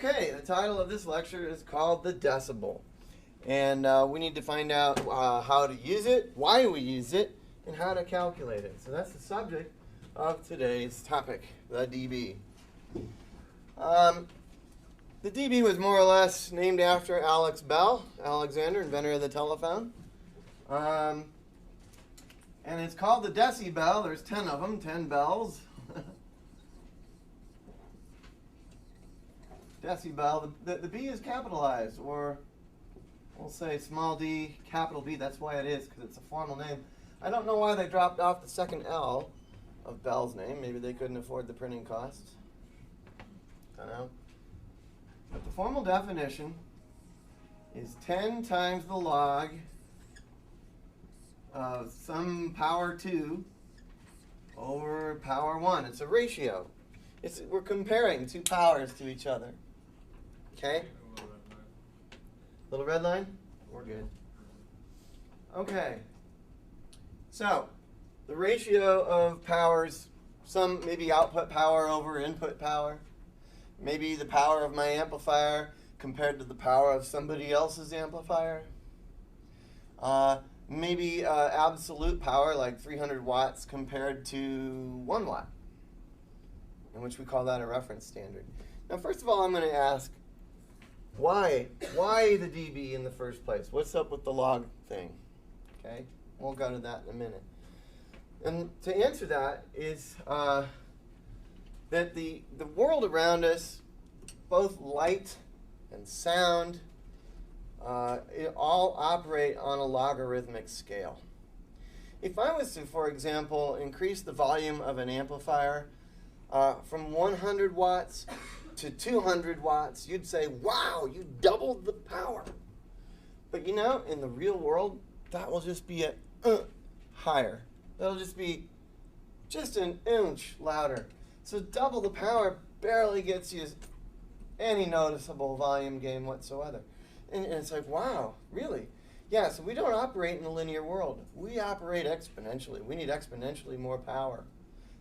Okay, the title of this lecture is called the decibel. And we need to find out how to use it, why we use it, and how to calculate it. So that's the subject of today's topic, the dB. The dB was more or less named after Alex Bell, Alexander, inventor of the telephone. And it's called the decibel. There's 10 of them, 10 bells. Decibel. The B is capitalized, or we'll say small d, capital B. That's why it is, because it's a formal name. I don't know why they dropped off the second L of Bell's name. Maybe they couldn't afford the printing costs. I don't know. But the formal definition is 10 times the log of some power 2 over power 1. It's a ratio. We're comparing two powers to each other. Okay? Little red line? We're good. Okay. So, the ratio of powers, some maybe output power over input power. Maybe the power of my amplifier compared to the power of somebody else's amplifier. Maybe absolute power, like 300 watts compared to 1 watt, in which we call that a reference standard. Now, first of all, I'm going to ask, why the dB in the first place? What's up with the log thing? Okay, we'll go to that in a minute. And to answer that is that the world around us, both light and sound, it all operate on a logarithmic scale. If I was to, for example, increase the volume of an amplifier from 100 watts to 200 watts, you'd say, wow, you doubled the power. But you know, in the real world, that will just be higher. That'll just be just an inch louder. So double the power barely gets you any noticeable volume gain whatsoever. And it's like, wow, really? Yeah, so we don't operate in a linear world. We operate exponentially. We need exponentially more power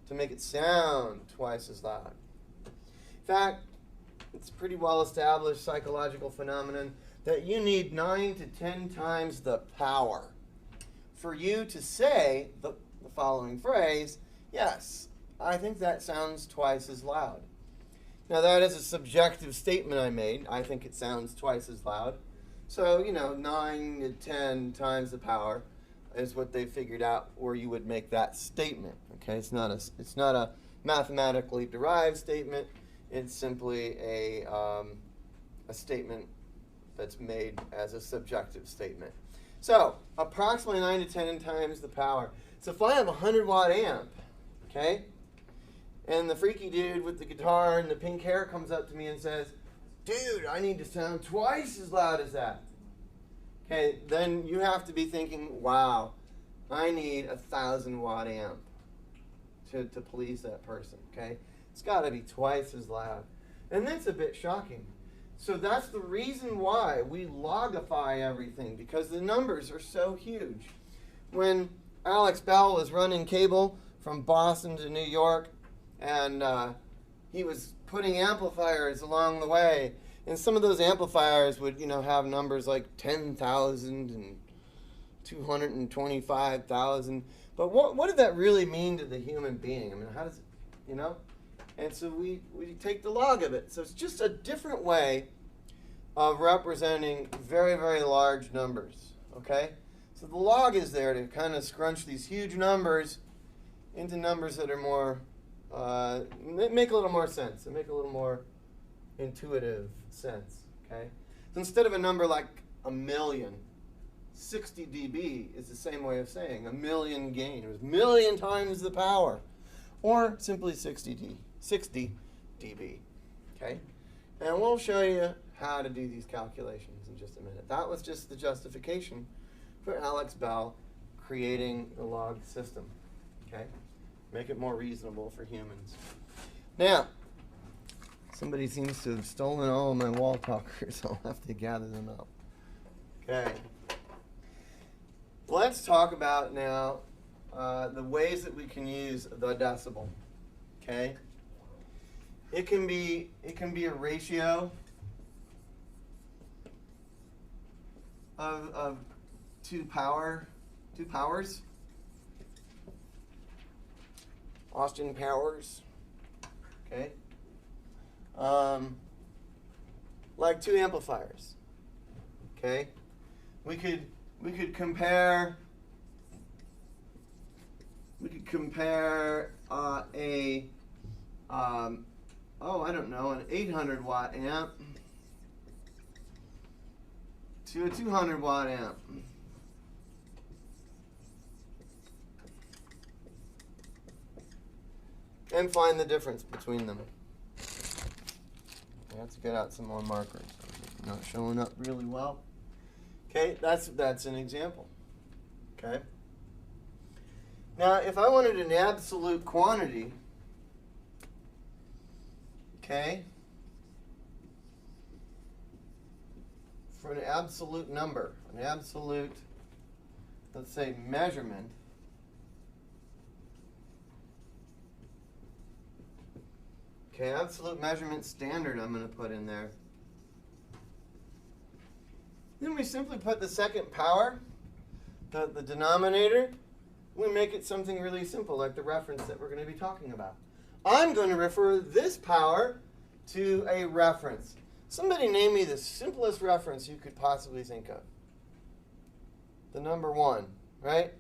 to make it sound twice as loud. In fact, it's a pretty well-established psychological phenomenon that you need 9 to 10 times the power for you to say the following phrase, yes, I think that sounds twice as loud. Now, that is a subjective statement I made. I think it sounds twice as loud. So, 9 to 10 times the power is what they figured out where you would make that statement. Okay, it's not a mathematically derived statement. It's simply a statement that's made as a subjective statement. So, approximately 9 to 10 times the power. So if I have a 100-watt amp, okay, and the freaky dude with the guitar and the pink hair comes up to me and says, dude, I need to sound twice as loud as that. Okay, then you have to be thinking, wow, I need a 1,000-watt amp to please that person, okay? It's got to be twice as loud. And that's a bit shocking. So that's the reason why we logify everything, because the numbers are so huge. When Alex Bell was running cable from Boston to New York, and he was putting amplifiers along the way, and some of those amplifiers would, have numbers like 10,000 and 225,000. But what did that really mean to the human being? I mean, how does it, And so we take the log of it. So it's just a different way of representing very, very large numbers, okay? So the log is there to kind of scrunch these huge numbers into numbers that are more, make a little more sense, and make a little more intuitive sense, okay? So instead of a number like a million, 60 dB is the same way of saying a million gain. It was a million times the power, or simply 60 dB, okay? And we'll show you how to do these calculations in just a minute. That was just the justification for Alex Bell creating the log system, okay? Make it more reasonable for humans. Now, somebody seems to have stolen all of my wall talkers. I'll have to gather them up. Okay. Let's talk about now the ways that we can use the decibel, okay? It can be a ratio of two powers. Austin Powers. Okay. Like two amplifiers. Okay. We could compare I don't know, an 800 watt amp to a 200 watt amp. And find the difference between them. I have to get out some more markers. Not showing up really well. Okay, that's an example. Okay. Now, if I wanted an absolute quantity, okay, for an absolute number, an absolute, let's say, measurement, okay, absolute measurement standard I'm going to put in there. Then we simply put the second power, the denominator, we make it something really simple, like the reference that we're going to be talking about. I'm going to refer this power to a reference. Somebody name me the simplest reference you could possibly think of. The number 1, right?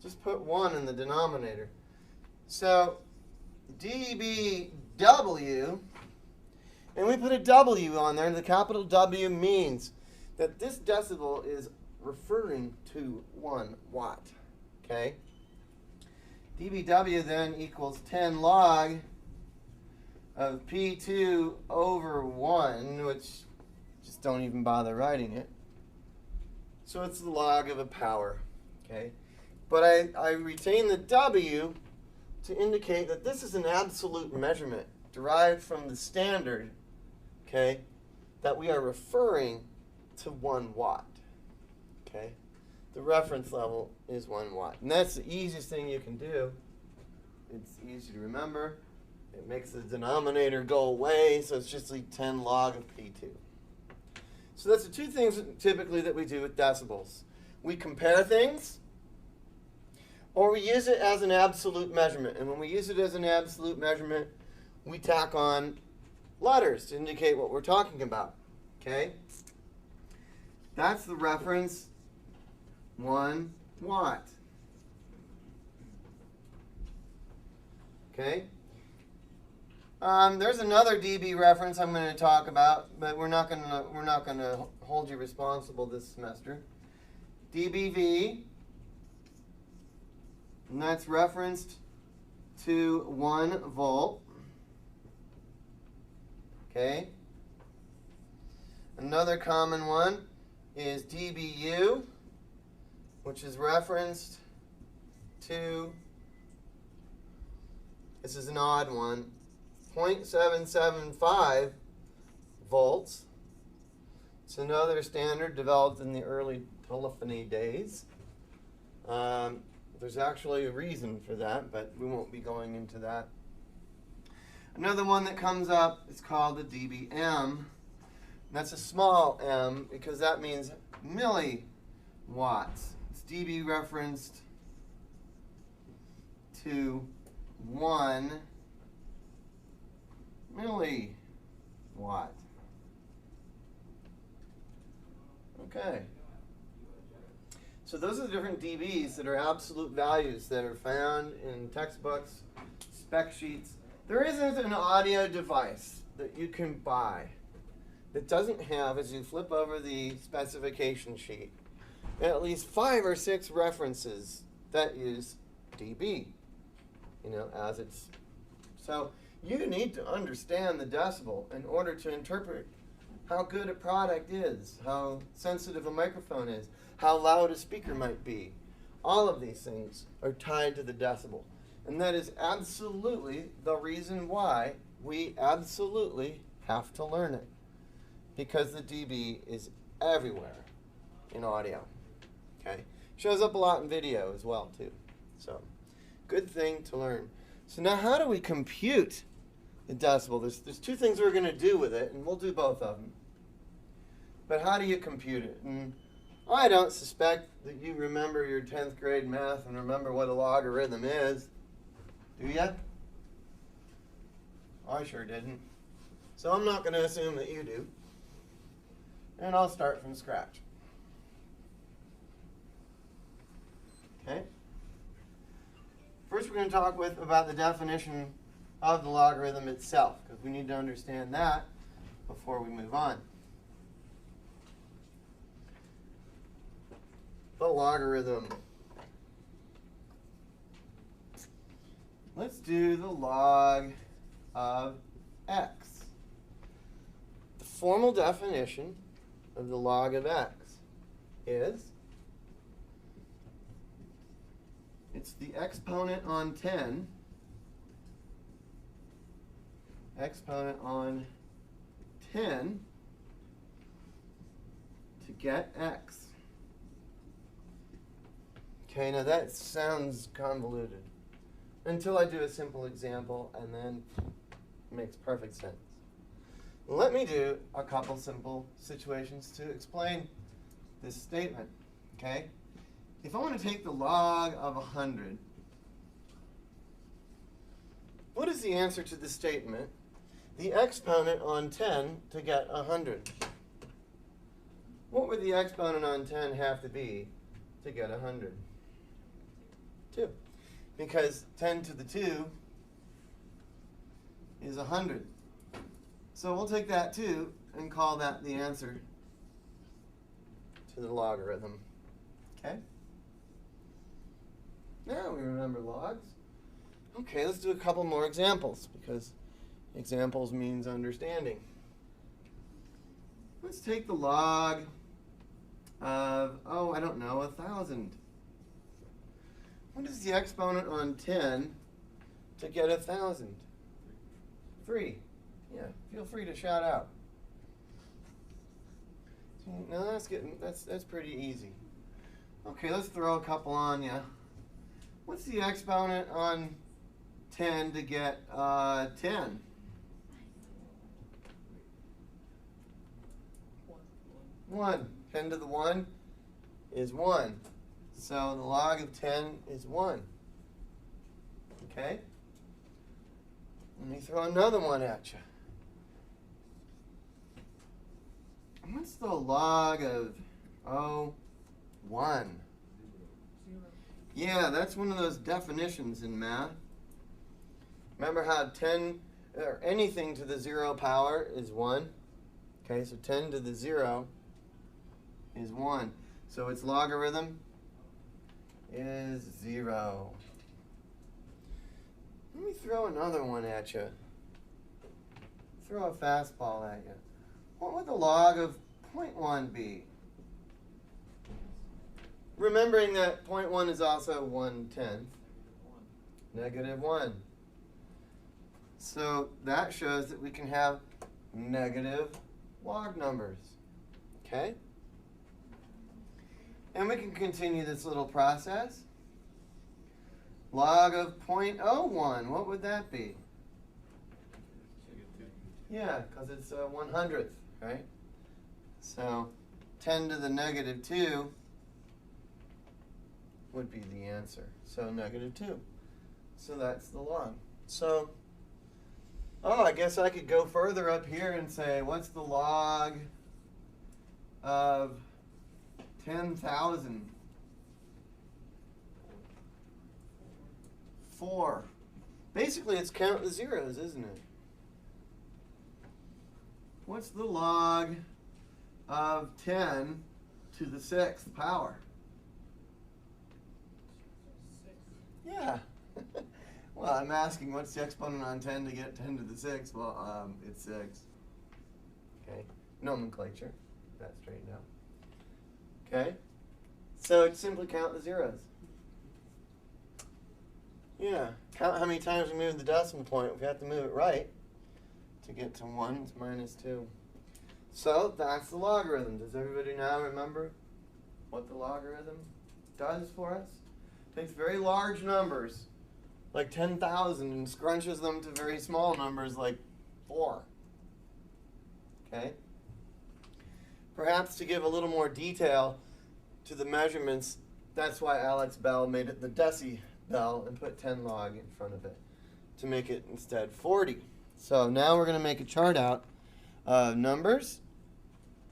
Just put 1 in the denominator. So, dBW, and we put a W on there, and the capital W means that this decibel is referring to 1 watt. Okay? dBW then equals 10 log of P2 over 1, which just don't even bother writing it. So it's the log of a power. Okay? But I retain the W to indicate that this is an absolute measurement derived from the standard, okay, that we are referring to 1 watt. Okay? The reference level is 1 watt. And that's the easiest thing you can do. It's easy to remember. It makes the denominator go away, so it's just like 10 log of P2. So that's the two things typically that we do with decibels. We compare things, or we use it as an absolute measurement. And when we use it as an absolute measurement, we tack on letters to indicate what we're talking about. Okay? That's the reference 1 watt. Okay? There's another dB reference I'm going to talk about, but we're not going to hold you responsible this semester. dBV, and that's referenced to 1 volt. Okay? Another common one is dBu, which is referenced to, this is an odd one, 0.775 volts. It's another standard developed in the early telephony days. There's actually a reason for that, but we won't be going into that. Another one that comes up is called the dBm. That's a small m because that means milliwatts. It's dB referenced to 1 milliwatt. Okay. So those are the different dBs that are absolute values that are found in textbooks, spec sheets. There isn't an audio device that you can buy that doesn't have, as you flip over the specification sheet, at least 5 or 6 references that use dB, as it's. So you need to understand the decibel in order to interpret how good a product is, how sensitive a microphone is, how loud a speaker might be. All of these things are tied to the decibel. And that is absolutely the reason why we absolutely have to learn it. Because the dB is everywhere in audio. Okay? Shows up a lot in video as well, too. So, good thing to learn. So now how do we compute the decibel? There's 2 things we're going to do with it, and we'll do both of them. But how do you compute it? And I don't suspect that you remember your 10th grade math and remember what a logarithm is. Do you? I sure didn't. So I'm not going to assume that you do. And I'll start from scratch. Okay? First we're going to talk about the definition of the logarithm itself, because we need to understand that before we move on. The logarithm. Let's do the log of x. The formal definition of the log of x is it's the exponent on 10, exponent on 10 to get x. Okay, now that sounds convoluted until I do a simple example, and then it makes perfect sense. Let me do a couple simple situations to explain this statement, okay? If I want to take the log of 100, what is the answer to the statement? The exponent on 10 to get 100. What would the exponent on 10 have to be to get 100? 2. Because 10 to the 2 is 100. So we'll take that 2 and call that the answer to the logarithm. Okay? Now we remember logs. Okay, let's do a couple more examples, because examples means understanding. Let's take the log of, 1,000. What is the exponent on 10 to get 1,000? 3. Yeah, feel free to shout out. No, that's pretty easy. Okay, let's throw a couple on you. What's the exponent on 10 to get 10? 1. 10 to the 1 is 1. So the log of 10 is 1. Okay? Let me throw another one at you. What's the log of 1? 0. Yeah, that's one of those definitions in math. Remember how 10, or anything to the 0 power is 1? Okay, so 10 to the 0 is 1. So its logarithm is 0. Let me throw another one at you. Throw a fastball at you. What would the log of 0.1 be? Remembering that 0.1 is also 1/10. -1. So that shows that we can have negative log numbers. Okay? And we can continue this little process. Log of 0.01, what would that be? Yeah, because it's 1/100th, right? So 10 to the -2 would be the answer. So -2. So that's the log. So, I guess I could go further up here and say, what's the log of 10,000? 4. Basically, it's count the zeros, isn't it? What's the log of 10 to the 6th power? 6. Yeah. Well, I'm asking what's the exponent on 10 to get 10 to the 6th? Well, it's 6. Okay. Nomenclature. That's straightened out. Okay. So simply count the zeros. Yeah. Count how many times we move the decimal point. We have to move it right to get to 1. It's -2. So that's the logarithm. Does everybody now remember what the logarithm does for us? It takes very large numbers, like 10,000, and scrunches them to very small numbers like 4. Okay? perhaps to give a little more detail to the measurements, that's why Alex Bell made it the decibel and put 10 log in front of it to make it instead 40. So now we're going to make a chart out of numbers,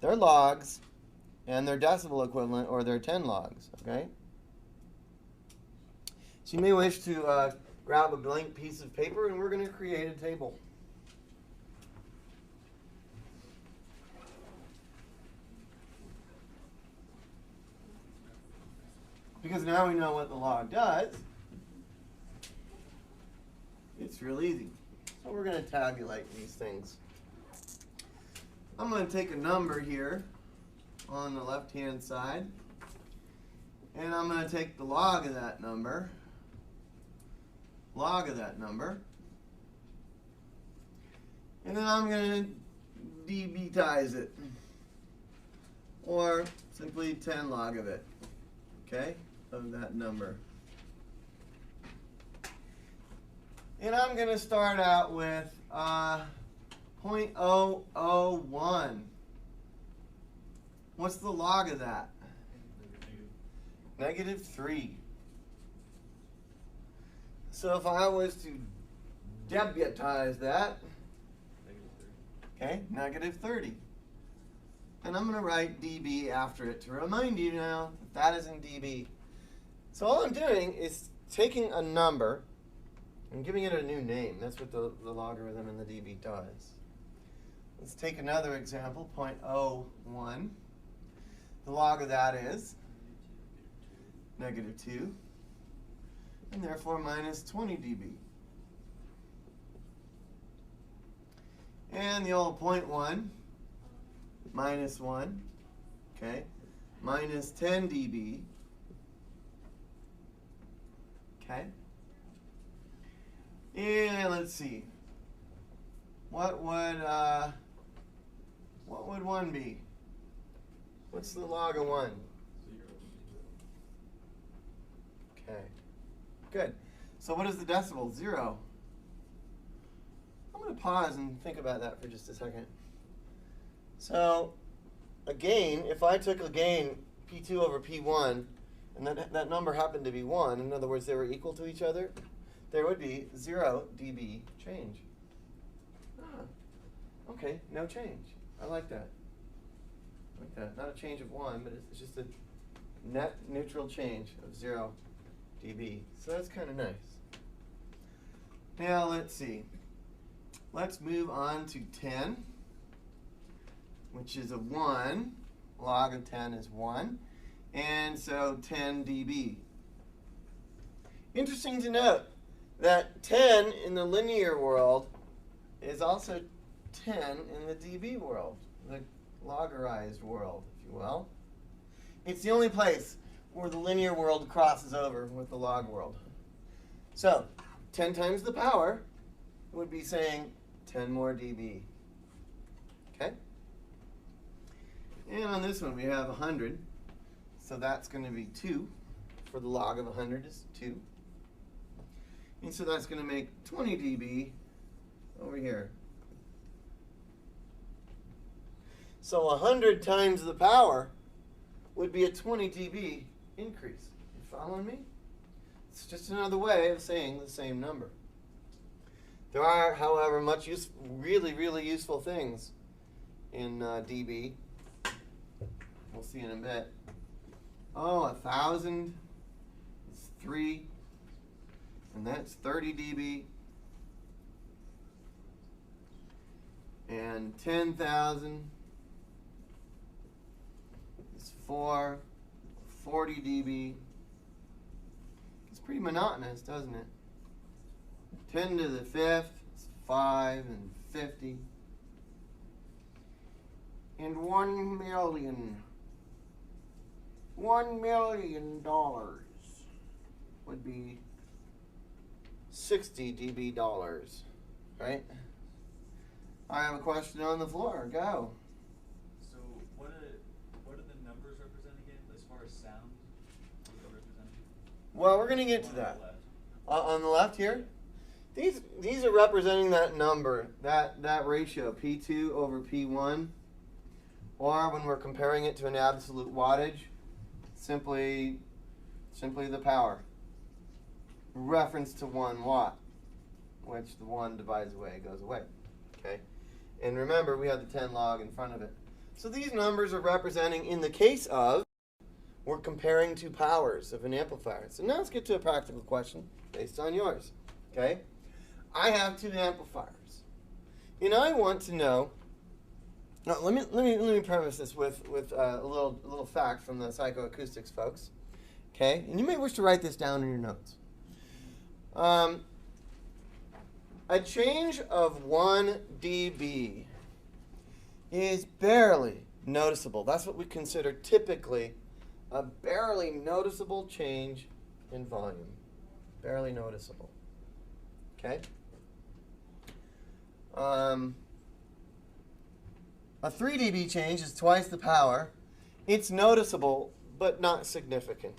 their logs, and their decibel equivalent, or their 10 logs, okay? So you may wish to grab a blank piece of paper, and we're going to create a table. Because now we know what the log does, it's real easy. So we're going to tabulate these things. I'm going to take a number here on the left-hand side, and I'm going to take the log of that number, and then I'm going to dBtize it, or simply 10 log of it, okay, of that number. And I'm going to start out with 0.001. What's the log of that? -3. So if I was to debutize that, okay, -30. And I'm going to write dB after it to remind you now that is in dB. So all I'm doing is taking a number and giving it a new name. That's what the logarithm in the dB does. Let's take another example, 0.01. The log of that is -2, and therefore minus 20 dB. And the old 0.1, minus 1, okay, minus 10 dB, okay. And let's see, what would 1 be? What's the log of 1? 0. Okay, good. So what is the decibel? 0. I'm going to pause and think about that for just a second. So a gain, if I took a gain P2 over P1, and that number happened to be 1, in other words, they were equal to each other, there would be 0 dB change. Okay, no change. I like that. Not a change of 1, but it's just a net neutral change of 0 dB. So that's kind of nice. Now let's see. Let's move on to 10, which is a 1. Log of 10 is 1. And so 10 dB. Interesting to note that 10 in the linear world is also 10 in the dB world, the logarized world, if you will. It's the only place where the linear world crosses over with the log world. So 10 times the power would be saying 10 more dB. Okay? And on this one we have 100. So that's going to be 2. For the log of 100 is 2. And so that's going to make 20 dB over here. So 100 times the power would be a 20 dB increase. You following me? It's just another way of saying the same number. There are, however, really useful things in dB. We'll see in a bit. Oh, 1,000 is 3, and that's 30 dB. And 10,000 is 4, 40 dB. It's pretty monotonous, doesn't it? 10 to the 5th is 5 and 50. And 1 million. $1 million would be 60 dB dollars, right? I have a question on the floor. Go. So what are the numbers represent again as far as sound? What are they representing? Well, we're going to get to that. On the left here? These are representing that number, that ratio, P2 over P1, Or when we're comparing it to an absolute wattage, simply the power. Reference to 1 watt, which the 1 divides away, goes away. Okay? And remember, we have the 10 log in front of it. So these numbers are representing, in the case of, we're comparing two powers of an amplifier. So now let's get to a practical question based on yours. Okay? I have two amplifiers. And I want to know, now let me preface this with a little fact from the psychoacoustics folks. Okay? And you may wish to write this down in your notes. A change of 1 dB is barely noticeable. That's what we consider typically a barely noticeable change in volume. Barely noticeable. Okay? A 3 dB change is twice the power. It's noticeable, but not significant.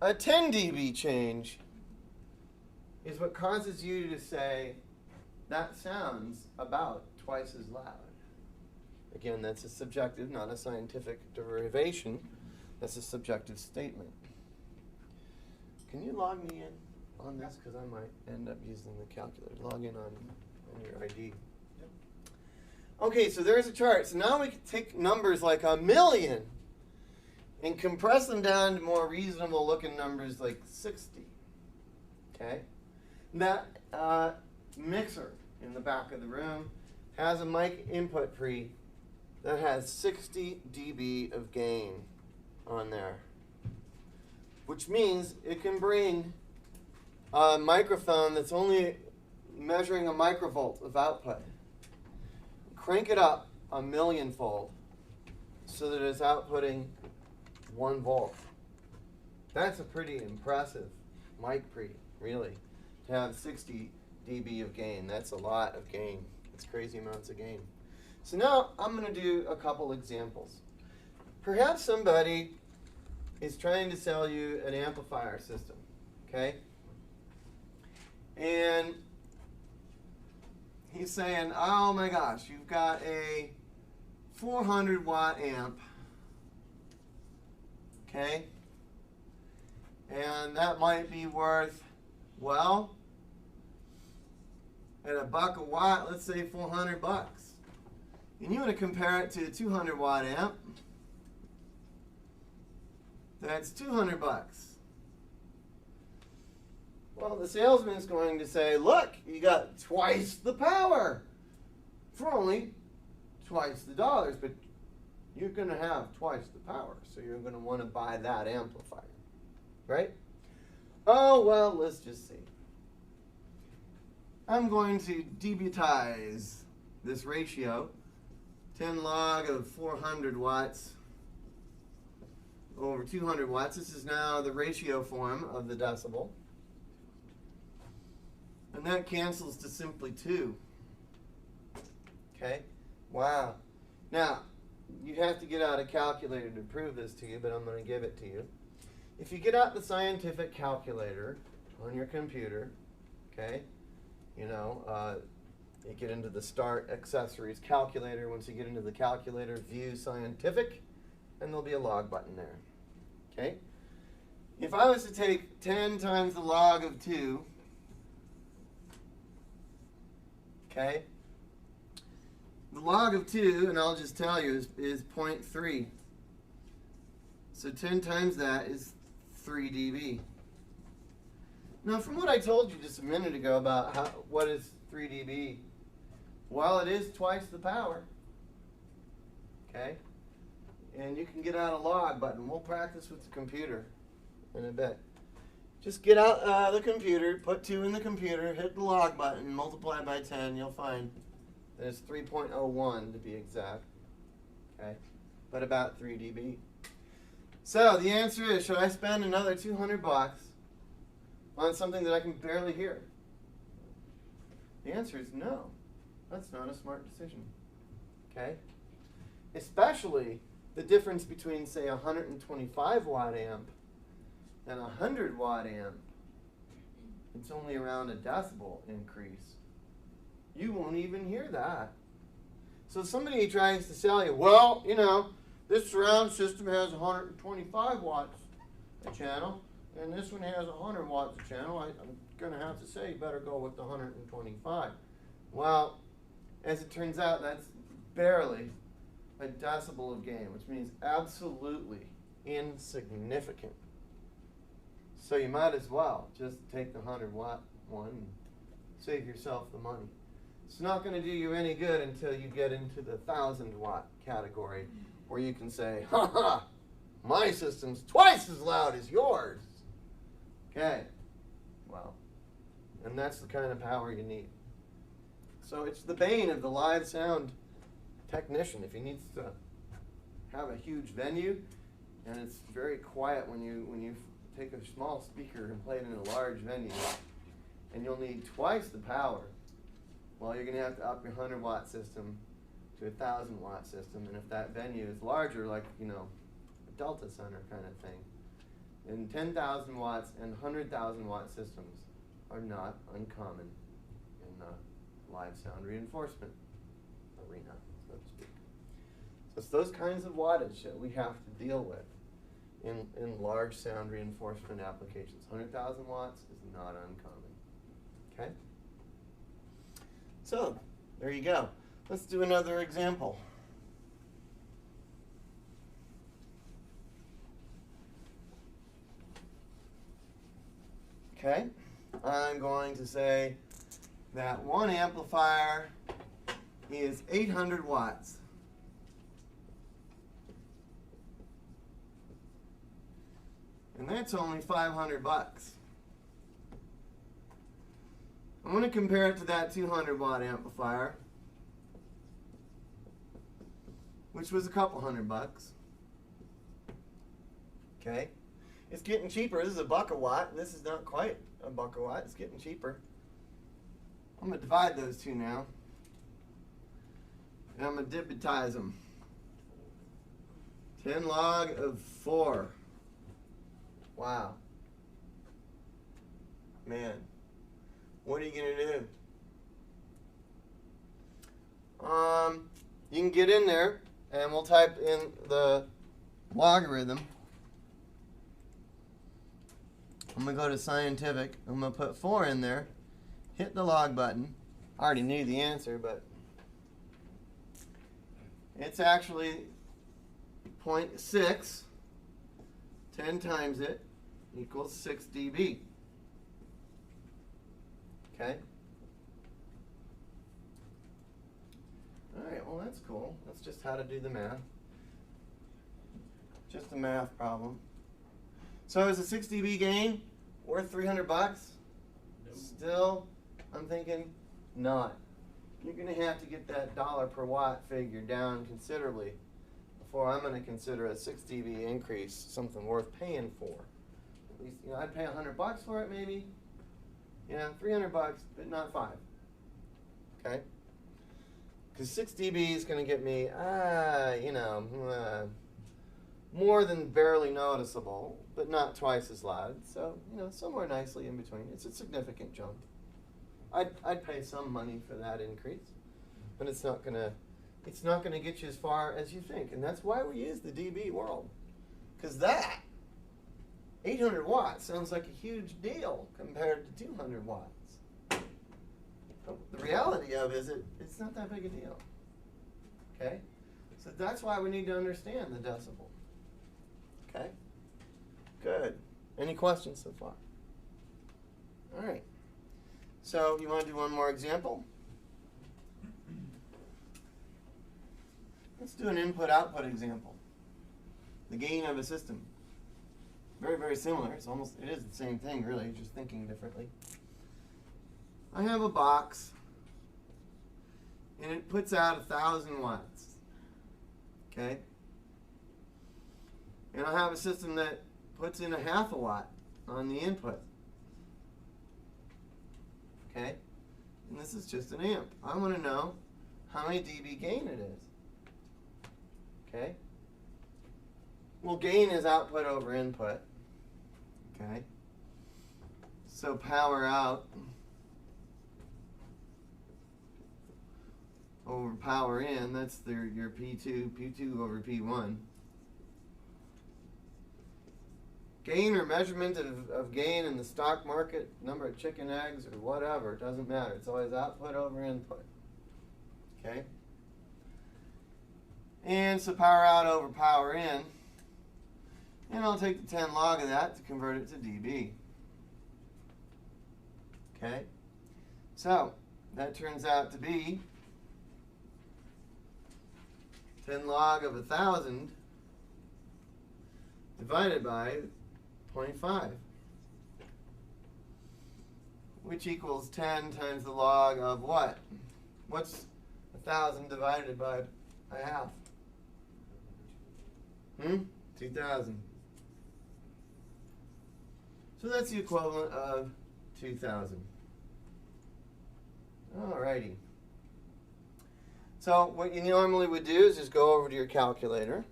A 10 dB change is what causes you to say, that sounds about twice as loud. Again, that's a subjective, not a scientific derivation. That's a subjective statement. Can you log me in on this? Because I might end up using the calculator. Log in on your ID. Yep. Okay, so there's a chart. So now we can take numbers like 1,000,000 and compress them down to more reasonable looking numbers like 60. Okay? That mixer in the back of the room has a mic input pre that has 60 dB of gain on there, which means it can bring a microphone that's only measuring a microvolt of output, crank it up 1,000,000-fold so that it's outputting 1 volt. That's a pretty impressive mic pre, really, to have 60 dB of gain. That's a lot of gain. It's crazy amounts of gain. So now I'm going to do a couple examples. Perhaps somebody is trying to sell you an amplifier system, okay? And he's saying, oh my gosh, you've got a 400 watt amp, okay? And that might be worth, well, at $1 a watt, let's say $400. And you want to compare it to a 200 watt amp. That's $200. Well, the salesman's going to say, look, you got twice the power for only twice the dollars, but you're going to have twice the power, so you're going to want to buy that amplifier, right? Oh, well, let's just see. I'm going to dBtize this ratio, 10 log of 400 watts over 200 watts. This is now the ratio form of the decibel. And that cancels to simply 2. Okay? Wow. Now, you have to get out a calculator to prove this to you, but I'm going to give it to you. If you get out the scientific calculator on your computer, okay, you get into the Start Accessories Calculator. Once you get into the calculator, View Scientific, and there'll be a log button there. Okay? If I was to take 10 times the log of 2, okay, the log of 2, and I'll just tell you, is 0.3. So 10 times that is 3 dB. Now, from what I told you just a minute ago about what is 3 dB, well, it is twice the power. Okay? And you can get out a log button. We'll practice with the computer in a bit. Just get out the computer, put 2 in the computer, hit the log button, multiply by 10, you'll find that it's 3.01 to be exact. Okay? But about 3 dB. So the answer is, should I spend another $200 on something that I can barely hear? The answer is no. That's not a smart decision. Okay? Especially the difference between, say, a 125 watt amp and a 100 watt amp. It's only around a decibel increase. You won't even hear that. So somebody tries to sell you, well, you know, this surround system has 125 watts a channel, and this one has 100 watts a channel. I'm going to have to say, you better go with the 125. Well, as it turns out, that's barely a decibel of gain, which means absolutely insignificant. So you might as well just take the 100-watt one and save yourself the money. It's not going to do you any good until you get into the 1,000-watt category, where you can say, ha ha, my system's twice as loud as yours. Okay, well, and that's the kind of power you need. So it's the bane of the live sound technician. If he needs to have a huge venue, and it's very quiet when you take a small speaker and play it in a large venue, and you'll need twice the power. Well, you're going to have to up your 100-watt system to a 1,000-watt system, and if that venue is larger, like, you know, a Delta Center kind of thing, then 10,000 watts and 100,000-watt systems are not uncommon in the live sound reinforcement arena, so to speak. So it's those kinds of wattage that we have to deal with in large sound reinforcement applications. 100,000 watts is not uncommon. Okay? So, there you go. Let's do another example. Okay? I'm going to say that one amplifier is 800 watts. And that's only 500 bucks. I'm going to compare it to that 200-watt amplifier, which was a couple $100. Okay? It's getting cheaper. This is $1 a watt, and this is not quite $1 a watt. It's getting cheaper. I'm going to divide those two now, and I'm going to deputize them. 10 log of 4. Wow. Man. What are you going to do? You can get in there, and we'll type in the logarithm. I'm going to go to scientific. I'm going to put 4 in there. Hit the log button. I already knew the answer, but it's actually 0.6. 10 times it equals 6 dB. Okay? Alright, well that's cool. That's just how to do the math. Just a math problem. So is a 6 dB gain worth 300 bucks? No. Still, I'm thinking not. You're going to have to get that dollar per watt figure down considerably before I'm going to consider a 6 dB increase something worth paying for. At least, you know, I'd pay 100 bucks for it maybe. Yeah, 300 bucks, but not 5. Okay? Because 6 dB is going to get me, more than barely noticeable, but not twice as loud. So, you know, somewhere nicely in between. It's a significant jump. I'd pay some money for that increase, but it's not gonna get you as far as you think, and that's why we use the dB world, because that 800 watts sounds like a huge deal compared to 200 watts. The reality of it is it's not that big a deal. Okay, so that's why we need to understand the decibel. Okay, good. Any questions so far? All right. So you want to do one more example? Let's do an input-output example. The gain of a system. Very, very similar. It is the same thing, really, just thinking differently. I have a box, and it puts out 1,000 watts. Okay? And I have a system that puts in 0.5 watt on the input. Okay? And this is just an amp. I want to know how many dB gain it is. Okay? Well, gain is output over input. Okay? So power out power in. That's your P2 over P1. Gain or measurement of gain in the stock market, number of chicken eggs or whatever, it doesn't matter. It's always output over input. Okay? And so power out over power in. And I'll take the 10 log of that to convert it to dB. Okay? So, that turns out to be 10 log of 1,000 divided by 0.5, which equals 10 times the log of what? What's 1,000 divided by a half? 2,000. So that's the equivalent of 2,000. Alrighty. So what you normally would do is just go over to your calculator,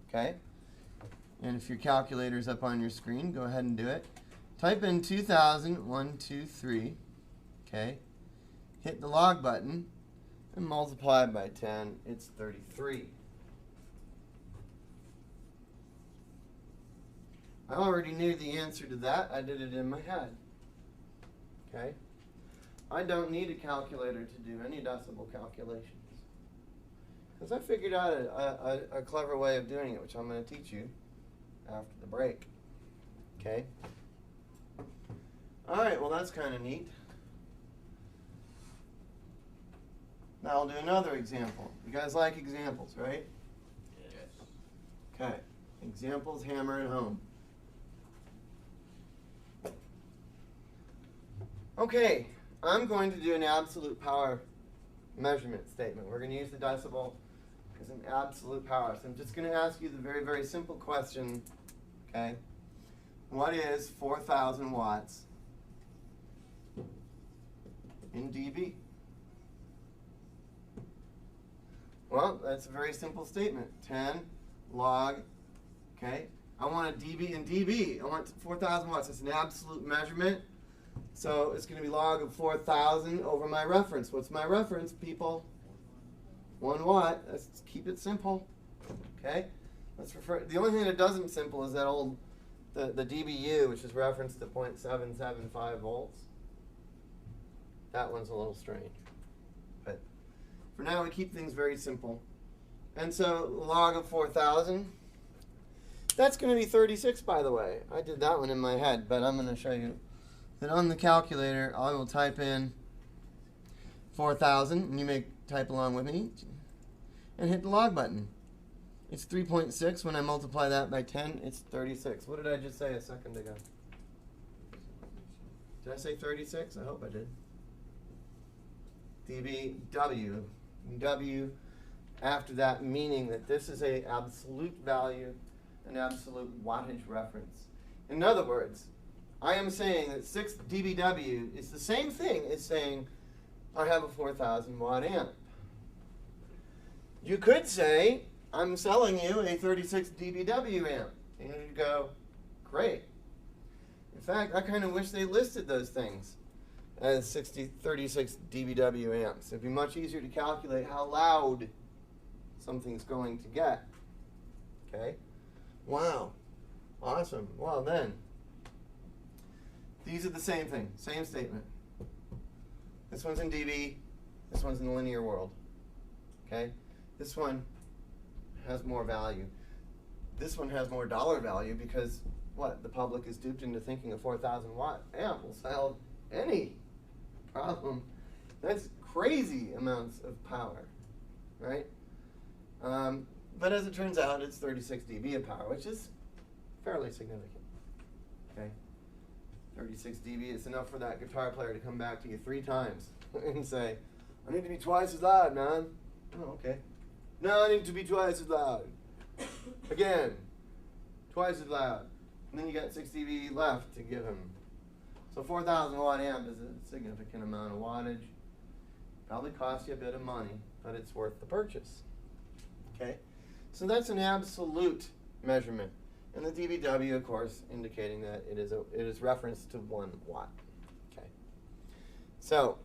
okay? And if your calculator is up on your screen, go ahead and do it. Type in 2,000, 1, 2, 3, okay? Hit the log button and multiply by 10. It's 33. I already knew the answer to that. I did it in my head. Okay? I don't need a calculator to do any decimal calculations. Because I figured out a clever way of doing it, which I'm going to teach you after the break. Okay? Alright, well that's kind of neat. Now I'll do another example. You guys like examples, right? Yes. Okay. Examples hammer it home. Okay, I'm going to do an absolute power measurement statement. We're going to use the decibel as an absolute power. So I'm just going to ask you the very, very simple question, okay? What is 4,000 watts in dB? Well, that's a very simple statement. 10 log, okay? I want a dB in dB. I want 4,000 watts. It's an absolute measurement. So it's going to be log of 4,000 over my reference. What's my reference, people? 1 watt. Let's keep it simple. Okay? Let's refer. The only thing that doesn't simple is that old, the dBu, which is referenced to 0.775 volts. That one's a little strange. But for now, we keep things very simple. And so log of 4,000. That's going to be 36, by the way. I did that one in my head, but I'm going to show you. Then on the calculator, I will type in 4,000, and you may type along with me, and hit the log button. It's 3.6. When I multiply that by 10, it's 36. What did I just say a second ago? Did I say 36? I hope I did. dB, W. W after that, meaning that this is an absolute value, an absolute wattage reference. In other words, I am saying that 6 dBW is the same thing as saying I have a 4,000 watt amp. You could say I'm selling you a 36 dBW amp. And you'd go, great. In fact, I kind of wish they listed those things as 36 dBW amps. It'd be much easier to calculate how loud something's going to get. Okay? Wow. Awesome. Well then, these are the same thing, same statement. This one's in dB, this one's in the linear world. Okay? This one has more value. This one has more dollar value because what? The public is duped into thinking a 4,000 watt amp will sell any problem. That's crazy amounts of power, right? But as it turns out, it's 36 dB of power, which is fairly significant. Okay? 36 dB is enough for that guitar player to come back to you 3 times and say, I need to be twice as loud, man. Oh, okay. No, I need to be twice as loud. Again, twice as loud. And then you got 6 dB left to give him. So 4,000 watt amp is a significant amount of wattage. Probably costs you a bit of money, but it's worth the purchase. Okay? So that's an absolute measurement. And the dBW, of course, indicating that it is referenced to 1 watt. Okay. So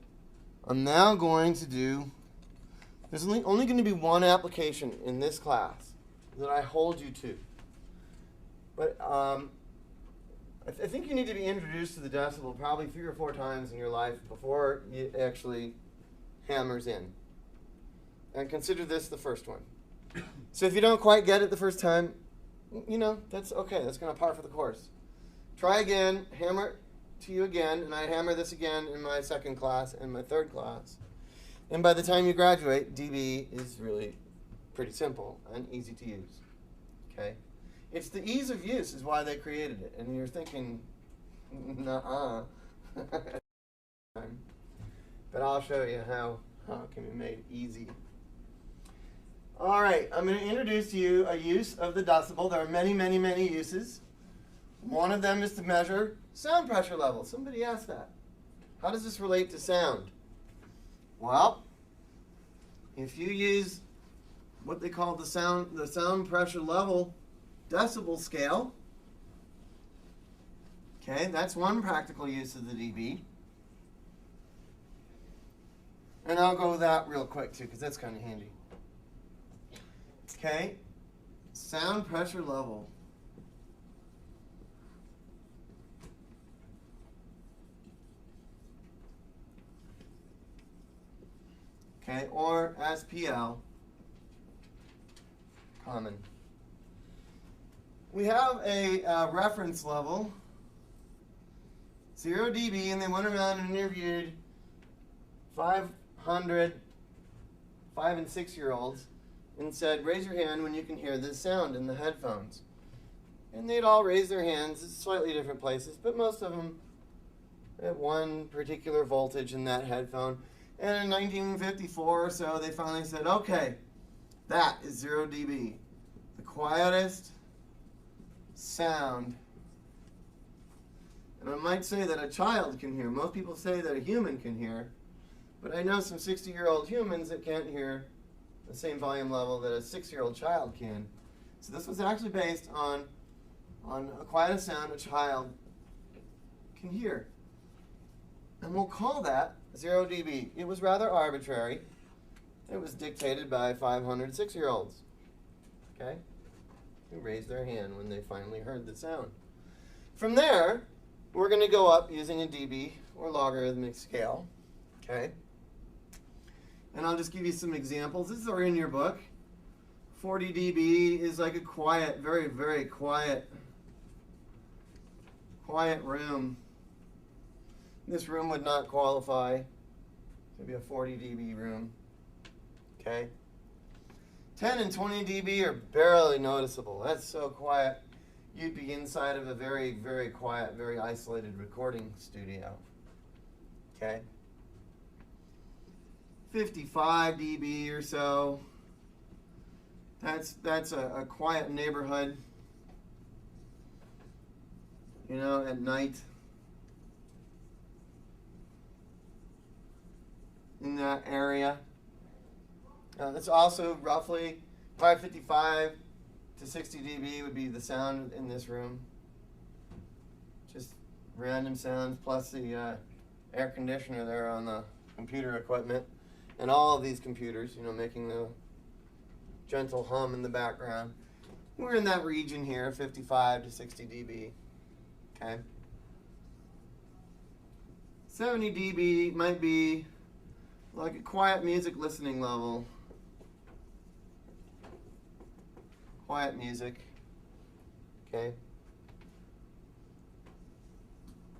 I'm now going to do There's only going to be one application in this class that I hold you to. But I think you need to be introduced to the decibel probably 3 or 4 times in your life before it actually hammers in. And consider this the first one. So if you don't quite get it the first time, that's okay. That's going to par for the course. Try again, hammer it to you again, and I hammer this again in my second class and my third class. And by the time you graduate, dB is really pretty simple and easy to use. Okay? It's the ease of use is why they created it. And you're thinking, nuh-uh. But I'll show you how it can be made easy. All right, I'm going to introduce to you a use of the decibel. There are many, many, many uses. One of them is to measure sound pressure level. Somebody asked that. How does this relate to sound? Well, if you use what they call the sound pressure level decibel scale, okay, that's one practical use of the dB. And I'll go with that real quick too, because that's kind of handy. Okay, sound pressure level. Okay, or SPL, common. We have a reference level, 0 dB, and they went around and interviewed 500 5 and 6-year-olds and said, raise your hand when you can hear this sound in the headphones. And they'd all raise their hands at slightly different places, but most of them at one particular voltage in that headphone. And in 1954 or so, they finally said, okay, that is 0 dB. The quietest sound. And I might say that a child can hear. Most people say that a human can hear. But I know some 60-year-old humans that can't hear the same volume level that a 6-year-old child can. So this was actually based on a quietest sound a child can hear. And we'll call that 0 dB. It was rather arbitrary. It was dictated by 500 6-year-olds. Okay? Who raised their hand when they finally heard the sound. From there, we're going to go up using a dB or logarithmic scale. Okay? And I'll just give you some examples. These are in your book. 40 dB is like a quiet, very, very quiet room. This room would not qualify to be a 40 dB room. Okay? 10 and 20 dB are barely noticeable. That's so quiet. You'd be inside of a very, very quiet, very isolated recording studio. Okay? 55 dB or so. That's a quiet neighborhood. You know, at night. In that area. It's also roughly 555 to 60 dB would be the sound in this room. Just random sounds plus the air conditioner there on the computer equipment. And all of these computers, you know, making the gentle hum in the background. We're in that region here, 55 to 60 dB. Okay. 70 dB might be like a quiet music listening level. Quiet music. Okay.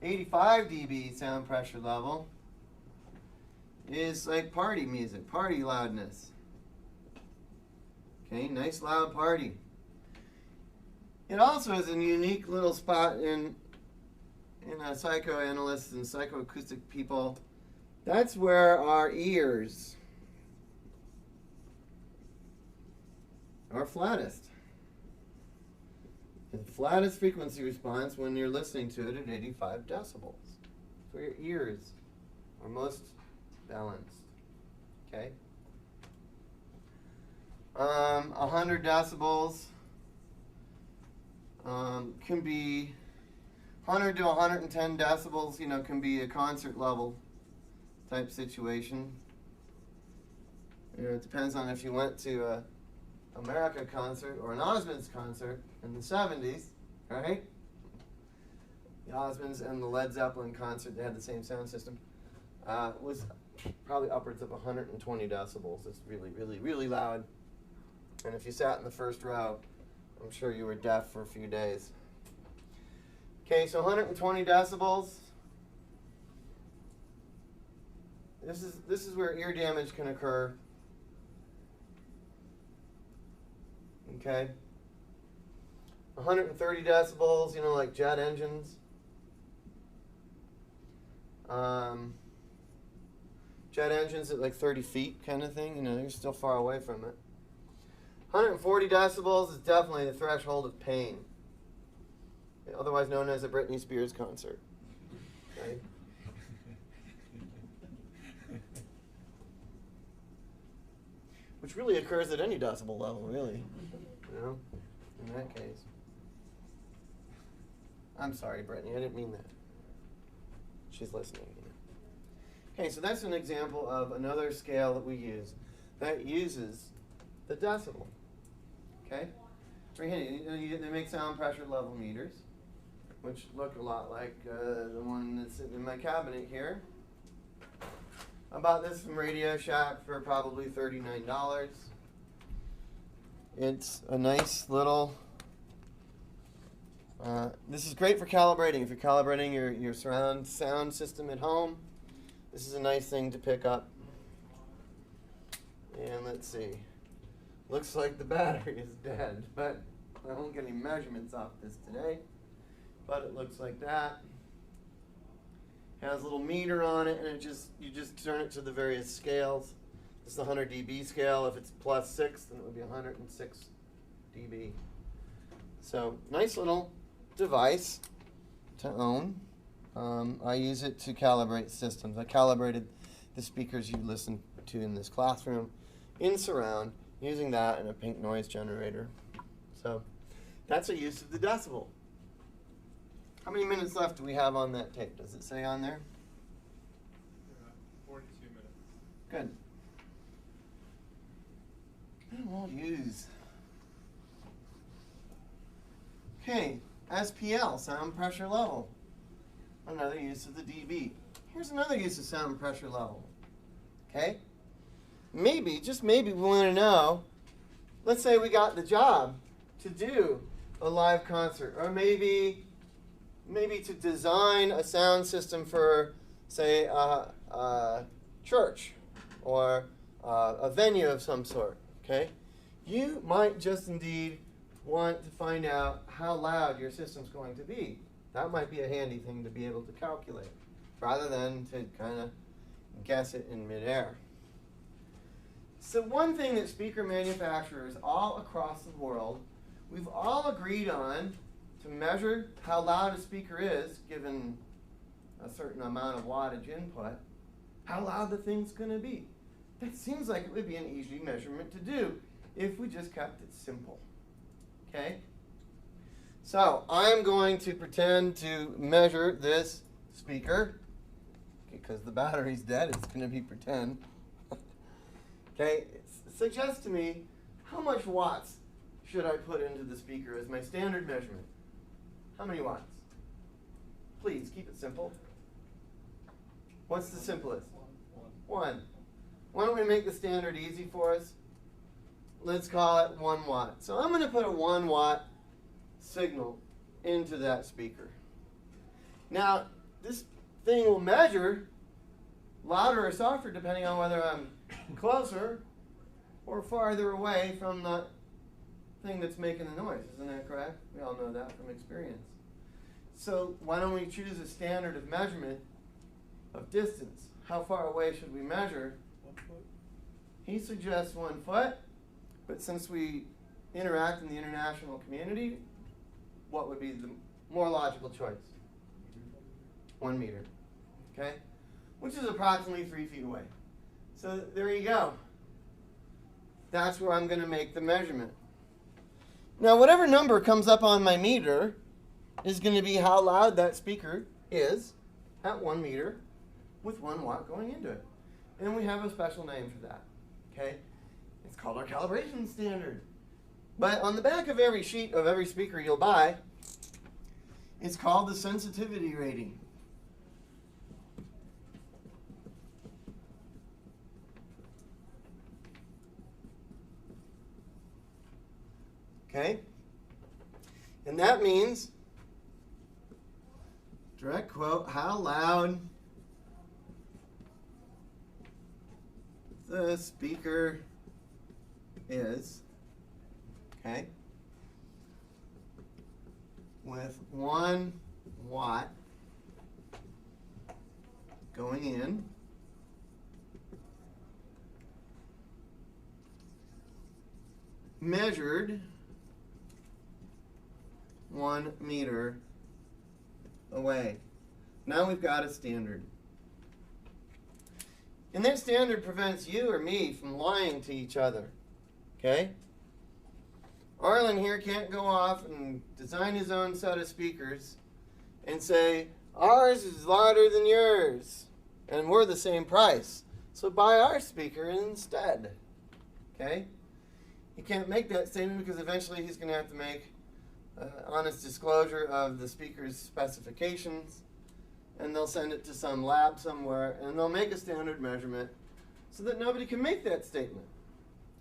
85 dB sound pressure level is like party music, party loudness. Okay, nice loud party. It also is a unique little spot in psychoanalysts and psychoacoustic people. That's where our ears are flattest. The flattest frequency response when you're listening to it at 85 decibels. So your ears are most balanced. Okay? 100 decibels can be 100 to 110 decibels, you know, can be a concert level type situation. You know, it depends on if you went to a America concert or an Osmonds concert in the 70s, right? The Osmonds and the Led Zeppelin concert, they had the same sound system. Was probably upwards of 120 decibels. It's really, really, really loud. And if you sat in the first row, I'm sure you were deaf for a few days. Okay, so 120 decibels. This is where ear damage can occur. Okay. 130 decibels, you know, like jet engines. Jet engines at like 30 feet kind of thing, you know, you're still far away from it. 140 decibels is definitely the threshold of pain, otherwise known as a Britney Spears concert. Okay? Which really occurs at any decibel level, really, you know, in that case. I'm sorry, Brittany, I didn't mean that. She's listening. Okay, so that's an example of another scale that we use that uses the decibel. Okay? Right here, they make sound pressure level meters, which look a lot like the one that's sitting in my cabinet here. I bought this from Radio Shack for probably $39. It's a nice little... this is great for calibrating. If you're calibrating your surround sound system at home, this is a nice thing to pick up. And let's see. Looks like the battery is dead, but I won't get any measurements off this today. But it looks like that. Has a little meter on it, and you just turn it to the various scales. This is the 100 dB scale. If it's +6, then it would be 106 dB. So nice little device to own. I use it to calibrate systems. I calibrated the speakers you listen to in this classroom in surround using that and a pink noise generator. So that's a use of the decibel. How many minutes left do we have on that tape? Does it say on there? 42 minutes. Good. And we'll use. Okay, SPL, sound pressure level. Another use of the dB. Here's another use of sound pressure level. Okay? Maybe, just maybe, we want to know, let's say we got the job to do a live concert, or maybe to design a sound system for, say, a church or a venue of some sort. Okay? You might just indeed want to find out how loud your system's going to be. That might be a handy thing to be able to calculate, rather than to kind of guess it in midair. So one thing that speaker manufacturers all across the world, we've all agreed on to measure how loud a speaker is, given a certain amount of wattage input, how loud the thing's going to be. That seems like it would be an easy measurement to do if we just kept it simple. Okay? So I'm going to pretend to measure this speaker. Because the battery's dead, it's going to be pretend. Okay? Suggest to me, how much watts should I put into the speaker as my standard measurement? How many watts? Please, keep it simple. What's the simplest? 1. Why don't we make the standard easy for us? Let's call it 1 watt. So I'm going to put a 1 watt signal into that speaker. Now, this thing will measure louder or softer depending on whether I'm closer or farther away from the thing that's making the noise. Isn't that correct? We all know that from experience. So why don't we choose a standard of measurement of distance? How far away should we measure? 1 foot. He suggests 1 foot, but since we interact in the international community, what would be the more logical choice? 1 meter, okay? Which is approximately 3 feet away. So there you go. That's where I'm going to make the measurement. Now, whatever number comes up on my meter is going to be how loud that speaker is at 1 meter with 1 watt going into it. And we have a special name for that, Okay? It's called our calibration standard. But on the back of every sheet of every speaker you'll buy, it's called the sensitivity rating. Okay? And that means, direct quote, how loud the speaker is, okay, with 1 watt going in, measured 1 meter away. Now we've got a standard. And that standard prevents you or me from lying to each other. Okay? Arlen here can't go off and design his own set of speakers and say, ours is louder than yours, and we're the same price, so buy our speaker instead. Okay? He can't make that statement because eventually he's going to have to make honest disclosure of the speaker's specifications, and they'll send it to some lab somewhere, and they'll make a standard measurement so that nobody can make that statement.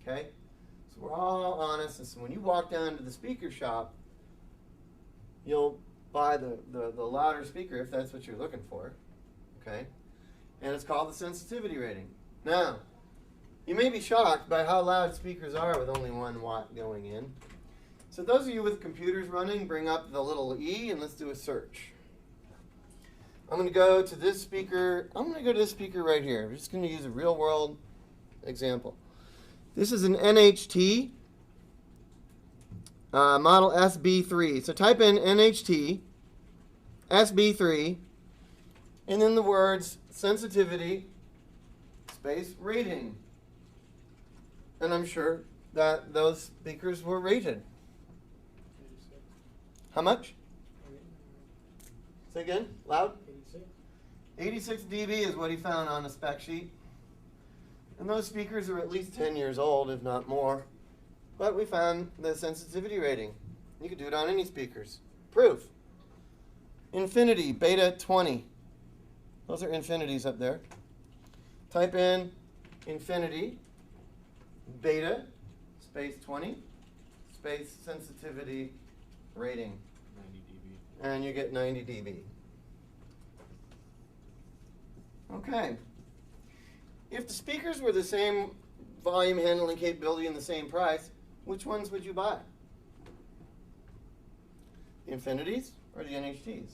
Okay? So we're all honest, and so when you walk down to the speaker shop, you'll buy the louder speaker if that's what you're looking for. Okay? And it's called the sensitivity rating. Now, you may be shocked by how loud speakers are with only 1 watt going in. So those of you with computers running, bring up the little E and let's do a search. I'm going to go to this speaker. I'm going to go to this speaker right here. I'm just going to use a real world example. This is an NHT model SB3. So type in NHT SB3 and then the words sensitivity space rating. And I'm sure that those speakers were rated. How much? Say again, loud? 86 dB is what he found on the spec sheet. And those speakers are at least 10 years old, if not more. But we found the sensitivity rating. You can do it on any speakers. Proof. Infinity, beta 20. Those are infinities up there. Type in infinity, beta, space 20, space sensitivity rating. 90 dB. And you get 90 dB. Okay. If the speakers were the same volume handling capability and the same price, which ones would you buy? The Infinities or the NHTs?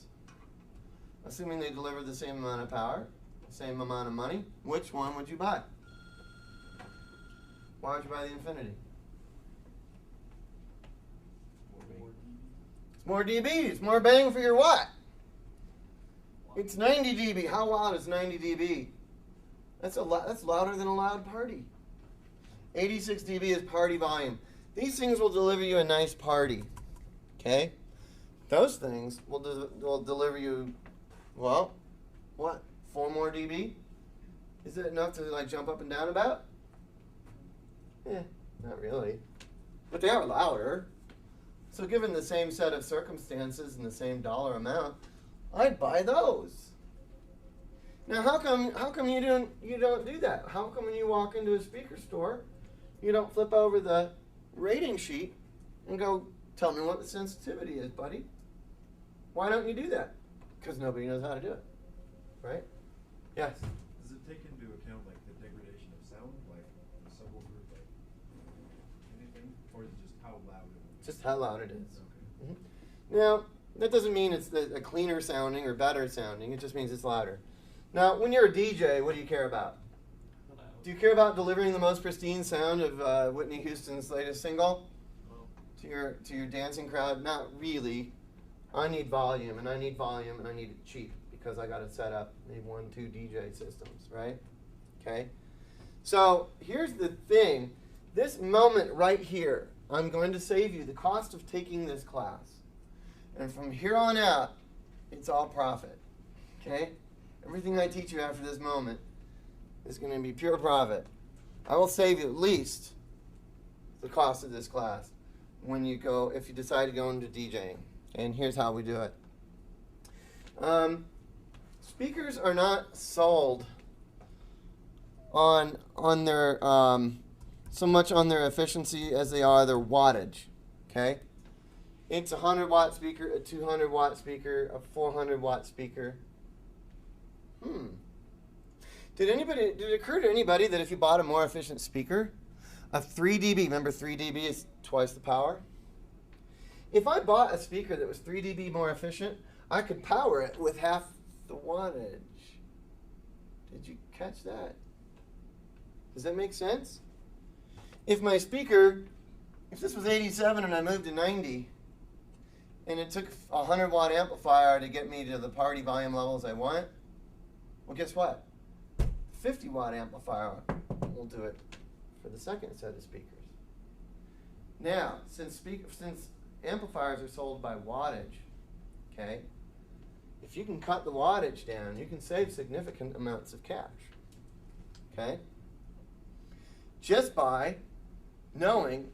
Assuming they deliver the same amount of power, the same amount of money, which one would you buy? Why would you buy the Infinity? It's more dB. It's more bang for your watt. It's 90 dB. How loud is 90 dB? That's louder than a loud party. 86 dB is party volume. These things will deliver you a nice party. Okay? Those things will deliver you, well, what? 4 more dB? Is that enough to like jump up and down about? Not really. But they are louder. So given the same set of circumstances and the same dollar amount, I'd buy those. Now how come you don't do that? How come when you walk into a speaker store, you don't flip over the rating sheet and go, tell me what the sensitivity is, buddy? Why don't you do that? Because nobody knows how to do it. Right? Yes? Does it take into account like the degradation of sound, like the subwoofer, like anything, or is it just how loud it is? Just how loud it is. Okay. Now, that doesn't mean it's a cleaner sounding or better sounding. It just means it's louder. Now, when you're a DJ, what do you care about? Do you care about delivering the most pristine sound of Whitney Houston's latest single to your dancing crowd? Not really. I need volume, and I need volume, and I need it cheap because I got to set up maybe 1, 2 DJ systems, right? Okay. So here's the thing. This moment right here, I'm going to save you the cost of taking this class. And from here on out, it's all profit. Okay? Everything I teach you after this moment is going to be pure profit. I will save you at least the cost of this class when you go, if you decide to go into DJing. And here's how we do it. Speakers are not sold on their so much on their efficiency as they are their wattage. Okay, it's a 100-watt speaker, a 200-watt speaker, a 400-watt speaker. Did it occur to anybody that if you bought a more efficient speaker, a 3 dB, remember 3 dB is twice the power? If I bought a speaker that was 3 dB more efficient, I could power it with half the wattage. Did you catch that? Does that make sense? If my speaker, if this was 87 and I moved to 90, and it took a 100-watt amplifier to get me to the party volume levels I want, well, guess what? 50-watt amplifier will do it for the second set of speakers. Now, since amplifiers are sold by wattage, okay, if you can cut the wattage down, you can save significant amounts of cash, okay, just by knowing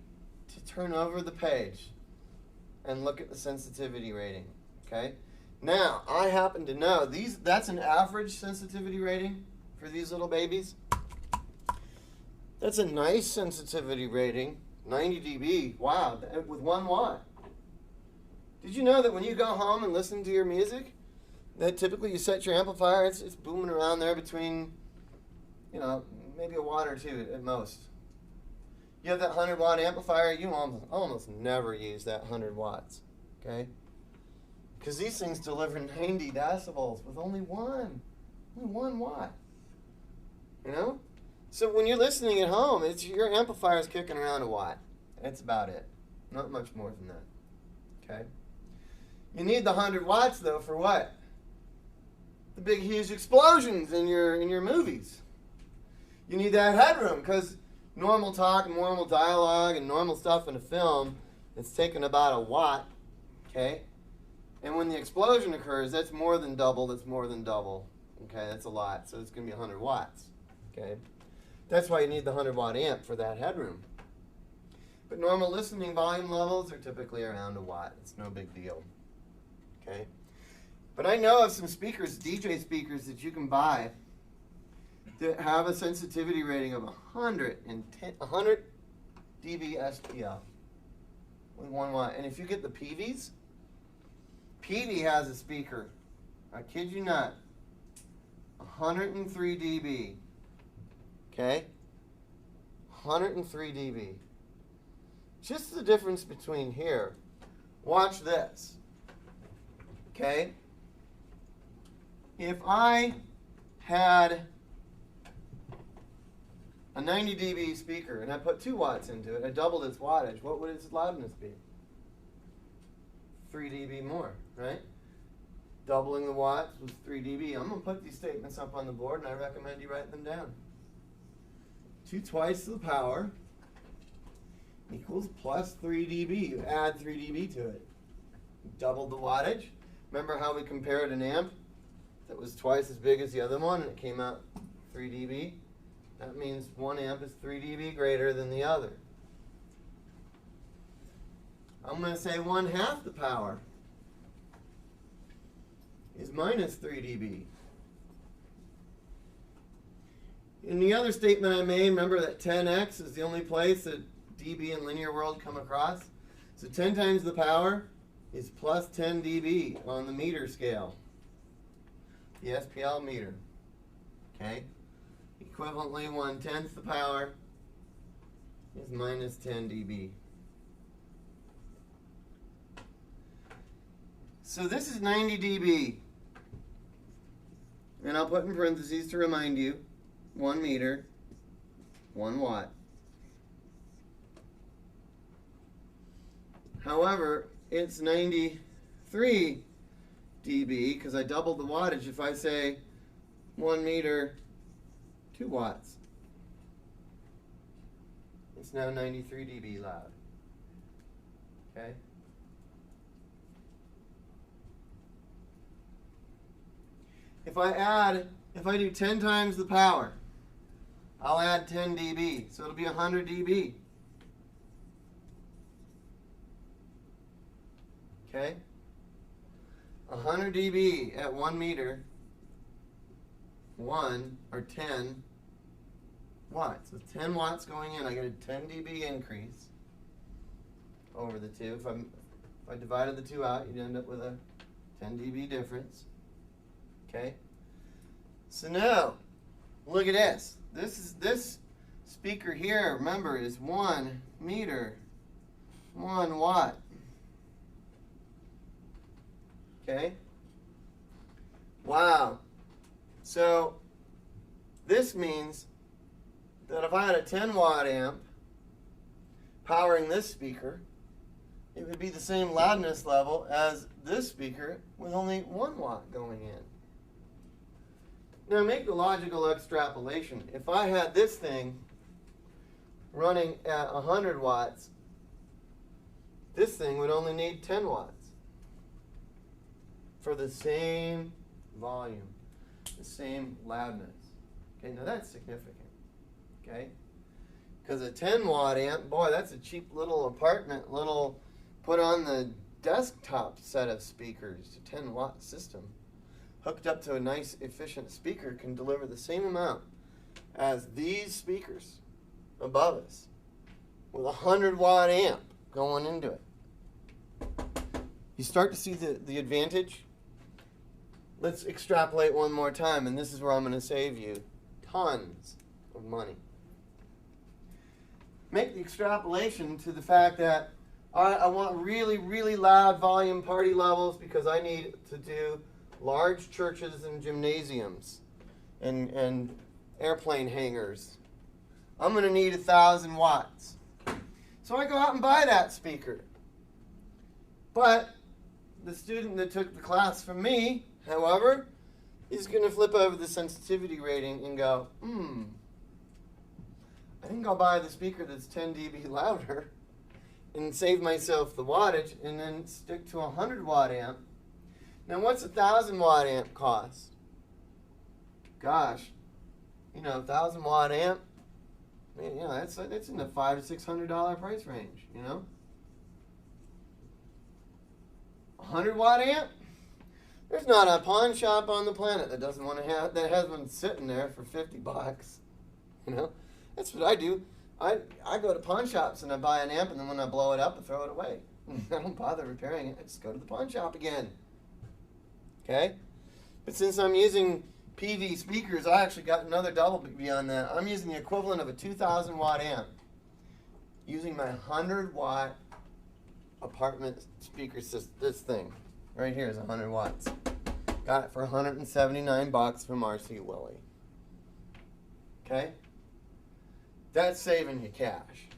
to turn over the page and look at the sensitivity rating, okay? Now, I happen to know that's an average sensitivity rating for these little babies. That's a nice sensitivity rating, 90 dB, wow, with 1 watt. Did you know that when you go home and listen to your music, that typically you set your amplifier, it's booming around there between, maybe a watt or two at most. You have that 100-watt amplifier, you almost never use that 100 watts, okay? Because these things deliver 90 decibels with only one watt, So when you're listening at home, your amplifier is kicking around a watt. That's about it. Not much more than that, okay? You need the 100 watts, though, for what? The big, huge explosions in your movies. You need that headroom, because normal talk, normal dialogue, and normal stuff in a film, it's taking about a watt, okay? And when the explosion occurs, that's more than double, okay? That's a lot, so it's going to be 100 watts, okay? That's why you need the 100-watt amp for that headroom. But normal listening volume levels are typically around a watt. It's no big deal, okay? But I know of some speakers, DJ speakers, that you can buy that have a sensitivity rating of 100 dB SPL with 1 watt. And if you get the Peavy's, Peavy has a speaker, I kid you not, 103 dB, okay? 103 dB. Just the difference between here. Watch this, okay? If I had a 90 dB speaker and I put 2 watts into it, I doubled its wattage, what would its loudness be? 3 dB more, right? Doubling the watts was 3 dB. I'm going to put these statements up on the board, and I recommend you write them down. 2 twice the power equals plus 3 dB. You add 3 dB to it. Doubled the wattage. Remember how we compared an amp that was twice as big as the other one, and it came out 3 dB? That means one amp is 3 dB greater than the other. I'm going to say 1/2 the power is minus 3 dB. In the other statement I made, remember that 10x is the only place that dB and linear world come across? So 10 times the power is plus 10 dB on the meter scale, the SPL meter, okay? Equivalently, 1/10 the power is minus 10 dB. So this is 90 dB. And I'll put in parentheses to remind you, 1 meter, 1 watt. However, it's 93 dB because I doubled the wattage. If I say 1 meter, 2 watts, it's now 93 dB loud. Okay? If I do 10 times the power, I'll add 10 dB, so it'll be 100 dB. Okay? 100 dB at 1 meter, 1 or 10 watts. With 10 watts going in, I get a 10 dB increase over the two. If I divided the two out, you'd end up with a 10 dB difference. Okay? So now, look at this. This speaker here, remember, is 1 meter, 1 watt. Okay? Wow. So this means that if I had a 10 watt amp powering this speaker, it would be the same loudness level as this speaker with only 1 watt going in. Now make the logical extrapolation. If I had this thing running at 100 watts, this thing would only need 10 watts for the same volume, the same loudness. Okay, now that's significant. Okay? Because a 10 watt amp, boy, that's a cheap little apartment, little put on the desktop set of speakers. A 10 watt system hooked up to a nice efficient speaker can deliver the same amount as these speakers above us with a 100 watt amp going into it. You start to see the advantage? Let's extrapolate one more time, and this is where I'm going to save you tons of money. Make the extrapolation to the fact that I want really, really loud volume party levels because I need to do large churches and gymnasiums and airplane hangars. I'm going to need 1,000 watts. So I go out and buy that speaker. But the student that took the class from me, however, is going to flip over the sensitivity rating and go, I think I'll buy the speaker that's 10 dB louder and save myself the wattage and then stick to a 100 watt amp. Now what's a 1,000 watt amp cost? Gosh, 1,000 watt amp, that's in the $500 to $600 price range, 100 watt amp? There's not a pawn shop on the planet that doesn't want to have, that has one sitting there for $50. That's what I do. I go to pawn shops and I buy an amp, and then when I blow it up, I throw it away. I don't bother repairing it. I just go to the pawn shop again. Okay? But since I'm using PV speakers, I actually got another double beyond that. I'm using the equivalent of a 2,000 watt amp using my 100 watt apartment speaker system. This thing right here is 100 watts. Got it for $179 from RC Willie. Okay? That's saving you cash.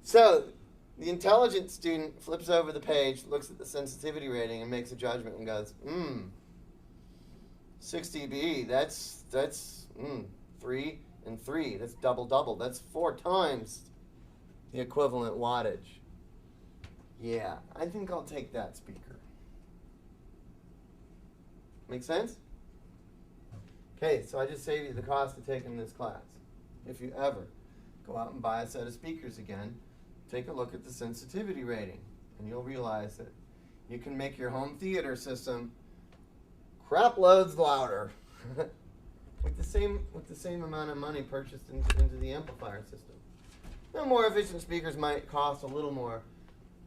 So, the intelligent student flips over the page, looks at the sensitivity rating, and makes a judgment and goes, 6 dB, that's 3 and 3. That's double. That's 4 times the equivalent wattage. Yeah, I think I'll take that speaker. Make sense? Okay, so I just saved you the cost of taking this class. If you ever go out and buy a set of speakers again, take a look at the sensitivity rating, and you'll realize that you can make your home theater system crap loads louder with the same amount of money purchased into the amplifier system. Now, more efficient speakers might cost a little more,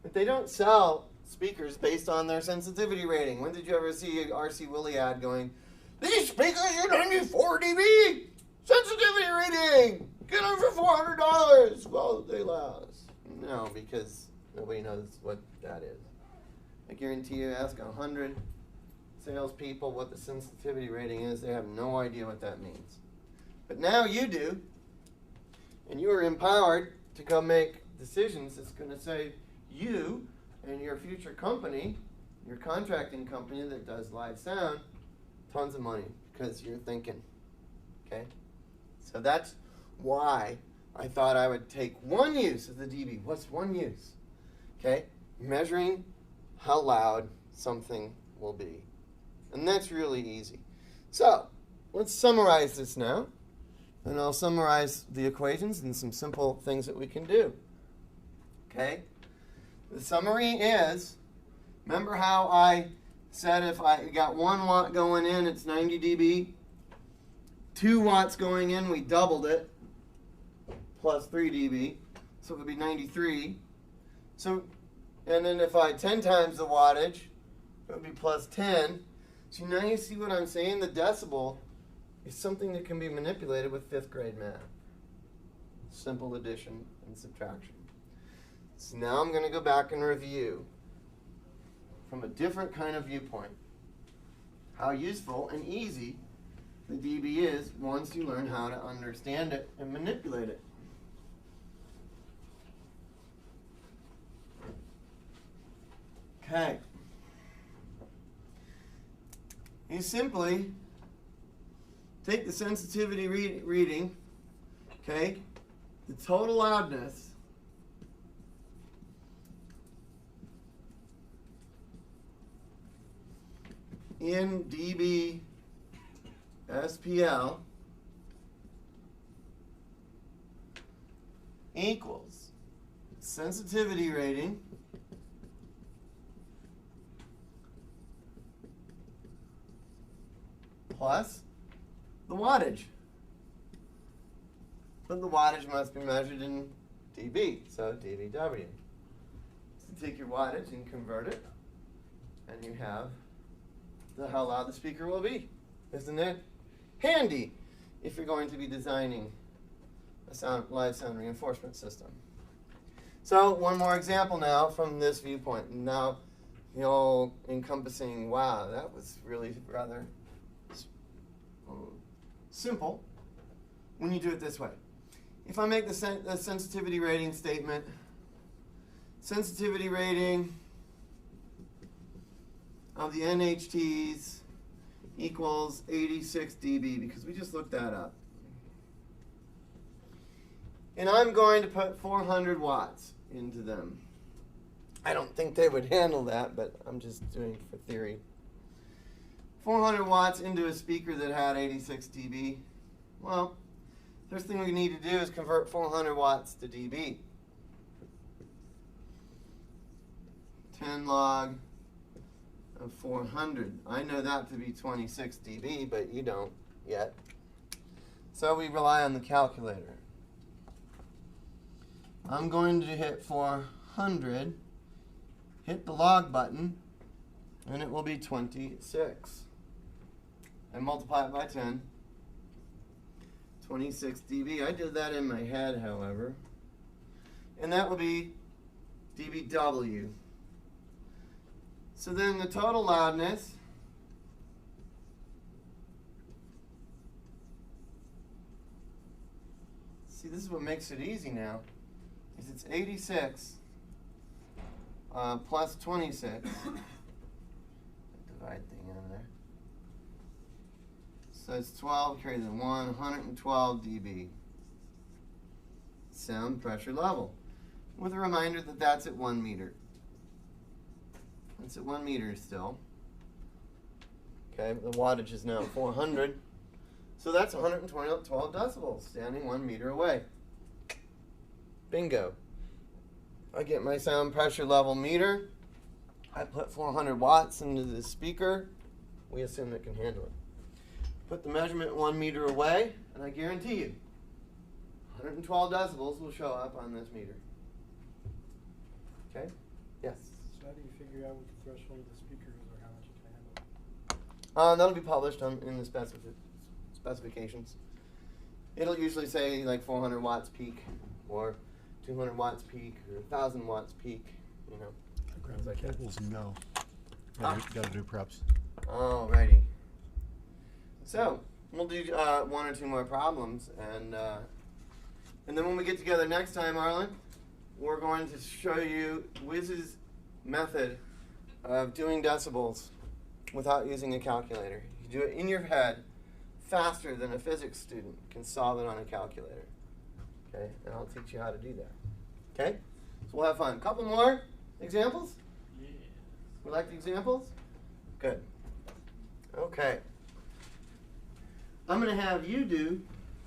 but they don't sell speakers based on their sensitivity rating. When did you ever see an RC Willie ad going, "These speakers are 94 dB sensitivity rating, get them for $400 while they last"? No, because nobody knows what that is. I guarantee you, ask 100 salespeople what the sensitivity rating is, they have no idea what that means. But now you do, and you are empowered to go make decisions that's going to save you and your future company, your contracting company that does live sound, tons of money because you're thinking. Okay? So that's why I thought I would take one use of the dB. What's one use? Okay? Measuring how loud something will be. And that's really easy. So, let's summarize this now. And I'll summarize the equations and some simple things that we can do. Okay? The summary is, remember how I said if I got 1 watt going in, it's 90 dB. 2 watts going in, we doubled it, plus 3 dB. So it would be 93. So, and then if I 10 times the wattage, it would be plus 10. So now you see what I'm saying? The decibel is something that can be manipulated with 5th grade math. Simple addition and subtraction. So now I'm going to go back and review from a different kind of viewpoint how useful and easy the dB is once you learn how to understand it and manipulate it. Okay. You simply take the sensitivity reading, okay, the total loudness, in dB SPL equals sensitivity rating plus the wattage. But the wattage must be measured in dB, so dBW. So take your wattage and convert it, and you have how loud the speaker will be. Isn't it handy if you're going to be designing a live sound reinforcement system? So one more example now from this viewpoint. Now, the all encompassing, wow, that was really rather simple when you do it this way. If I make the sensitivity rating statement, sensitivity rating of the NHTs equals 86 dB, because we just looked that up. And I'm going to put 400 watts into them. I don't think they would handle that, but I'm just doing it for theory. 400 watts into a speaker that had 86 dB. Well, first thing we need to do is convert 400 watts to dB. 10 log of 400. I know that to be 26 dB, but you don't yet. So we rely on the calculator. I'm going to hit 400, hit the log button, and it will be 26. And multiply it by 10. 26 dB. I did that in my head, however. And that will be dBW. So then the total loudness see, this is what makes it easy now, is it's 86 plus 26. Divide thing on there. So it's 12, carry the 1, 112 dB. Sound pressure level. With a reminder that that's at 1 meter. It's at 1 meter still. Okay, the wattage is now 400. So that's 112 decibels, standing 1 meter away. Bingo. I get my sound pressure level meter. I put 400 watts into the speaker. We assume it can handle it. Put the measurement 1 meter away, and I guarantee you, 112 decibels will show up on this meter. Okay? Yes? So how do you figure out what the threshold of the speaker is, or how much it can handle? That'll be published in the specifications. It'll usually say like 400 watts peak, or 200 watts peak, or 1,000 watts peak, you know. Grab the cables and go. Gotta do preps. Alrighty. So, we'll do 1 or 2 more problems, and then when we get together next time, Arlen, we're going to show you Wiz's method of doing decibels without using a calculator. You do it in your head faster than a physics student can solve it on a calculator. Okay, and I'll teach you how to do that. Okay, so we'll have fun. Couple more examples? Yeah. We like the examples? Good. Okay. I'm going to have you do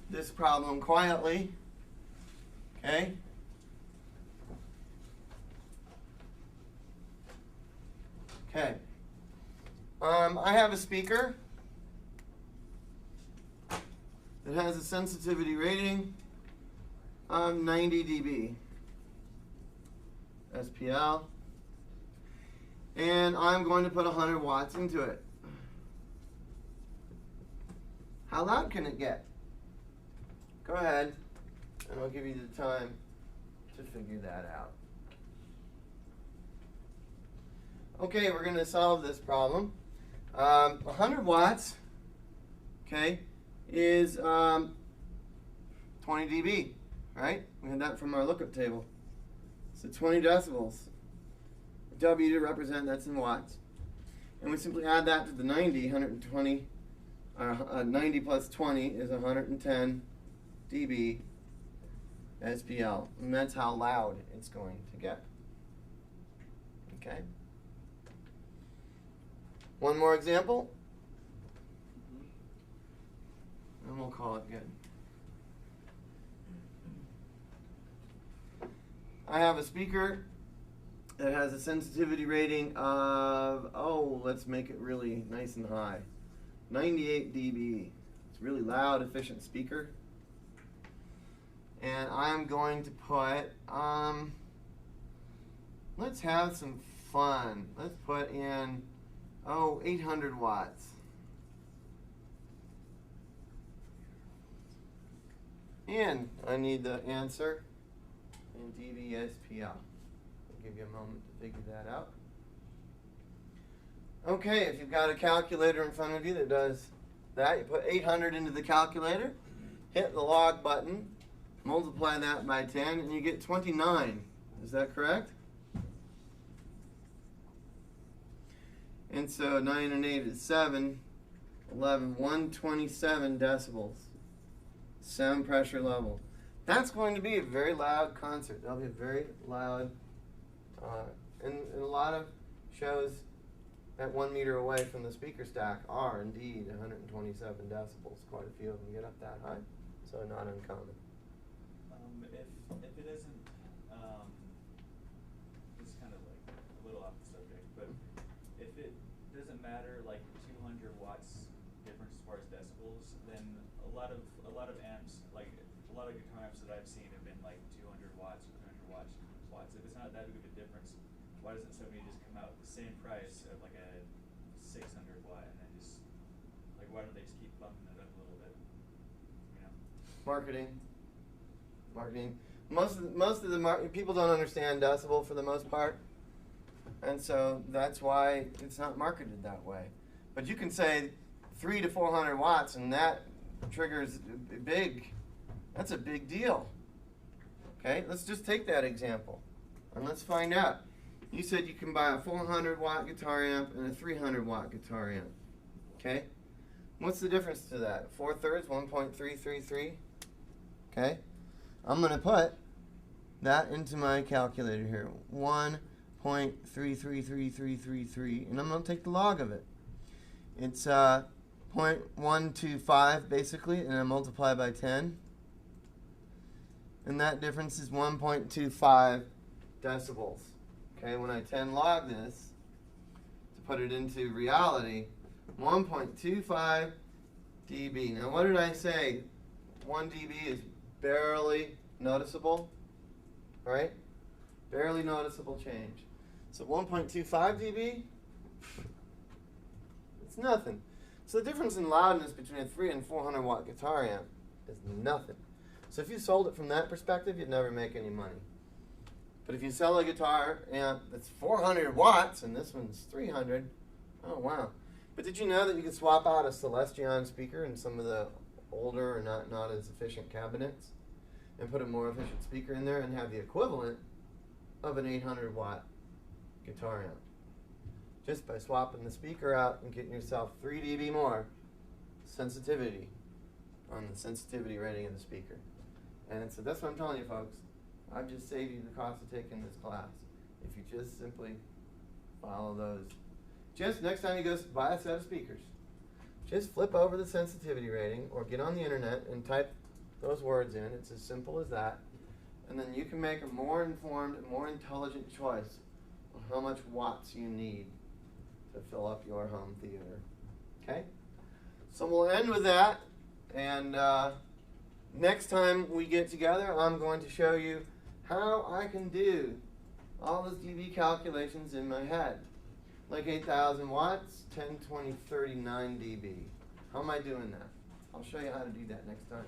this problem quietly. Okay? Okay. I have a speaker that has a sensitivity rating of 90 dB SPL, and I'm going to put 100 watts into it. How loud can it get? Go ahead, and I'll give you the time to figure that out. Okay, we're going to solve this problem. 100 watts, okay, is 20 dB, right? We had that from our lookup table. So 20 decibels. W to represent, that's in watts. And we simply add that to the 90, 120, 90 plus 20 is 110 dB SPL. And that's how loud it's going to get. Okay? One more example, and we'll call it good. I have a speaker that has a sensitivity rating of, let's make it really nice and high, 98 dB. It's a really loud, efficient speaker. And I'm going to put, let's have some fun. Let's put in 800 watts. And I need the answer in dB SPL. I'll give you a moment to figure that out. Okay, if you've got a calculator in front of you that does that, you put 800 into the calculator, hit the log button, multiply that by 10, and you get 29. Is that correct? And so 9 and 8 is 7, 11, 127 decibels. Sound pressure level. That's going to be a very loud concert. That'll be a very loud, and a lot of shows at 1 meter away from the speaker stack are indeed 127 decibels. Quite a few of them get up that high, so not uncommon. If it isn't, this is kind of like a little off the subject, but if it doesn't matter, like 200 watts difference as far as decibels, then a lot of amps, like a lot of guitar amps that I've seen have been like 200 watts or 300 watts. If it's not that big of a difference, why doesn't somebody just come out with the same price of like a 600 watt and then just, like, why don't they just keep bumping it up a little bit? You know? Marketing. Most of the people don't understand decibel for the most part, and so that's why it's not marketed that way. But you can say 300 to 400 watts, and that triggers big. That's a big deal. Okay, let's just take that example, and let's find out. You said you can buy a 400 watt guitar amp and a 300 watt guitar amp. Okay, what's the difference to that? 4/3, 1.333. Okay. I'm going to put that into my calculator here, 1.333333, and I'm going to take the log of it. It's 0.125 basically, and I multiply by 10. And that difference is 1.25 decibels. Okay, when I 10 log this, to put it into reality, 1.25 dB. Now what did I say? 1 dB is barely noticeable, right? Barely noticeable change. So 1.25 dB, it's nothing. So the difference in loudness between a 300 and 400 watt guitar amp is nothing. So if you sold it from that perspective, you'd never make any money. But if you sell a guitar amp that's 400 watts and this one's 300, oh wow. But did you know that you could swap out a Celestion speaker in some of the older or not as efficient cabinets and put a more efficient speaker in there and have the equivalent of an 800 watt guitar amp just by swapping the speaker out and getting yourself 3 dB more sensitivity on the sensitivity rating of the speaker. And so that's what I'm telling you, folks. I've just saved you the cost of taking this class if you just simply follow those. Just next time you go buy a set of speakers, just flip over the sensitivity rating or get on the internet and type those words in. It's as simple as that. And then you can make a more informed, more intelligent choice on how much watts you need to fill up your home theater. Okay? So we'll end with that. And next time we get together, I'm going to show you how I can do all those dB calculations in my head. Like 8,000 watts, 10, 20, 39 dB. How am I doing that? I'll show you how to do that next time.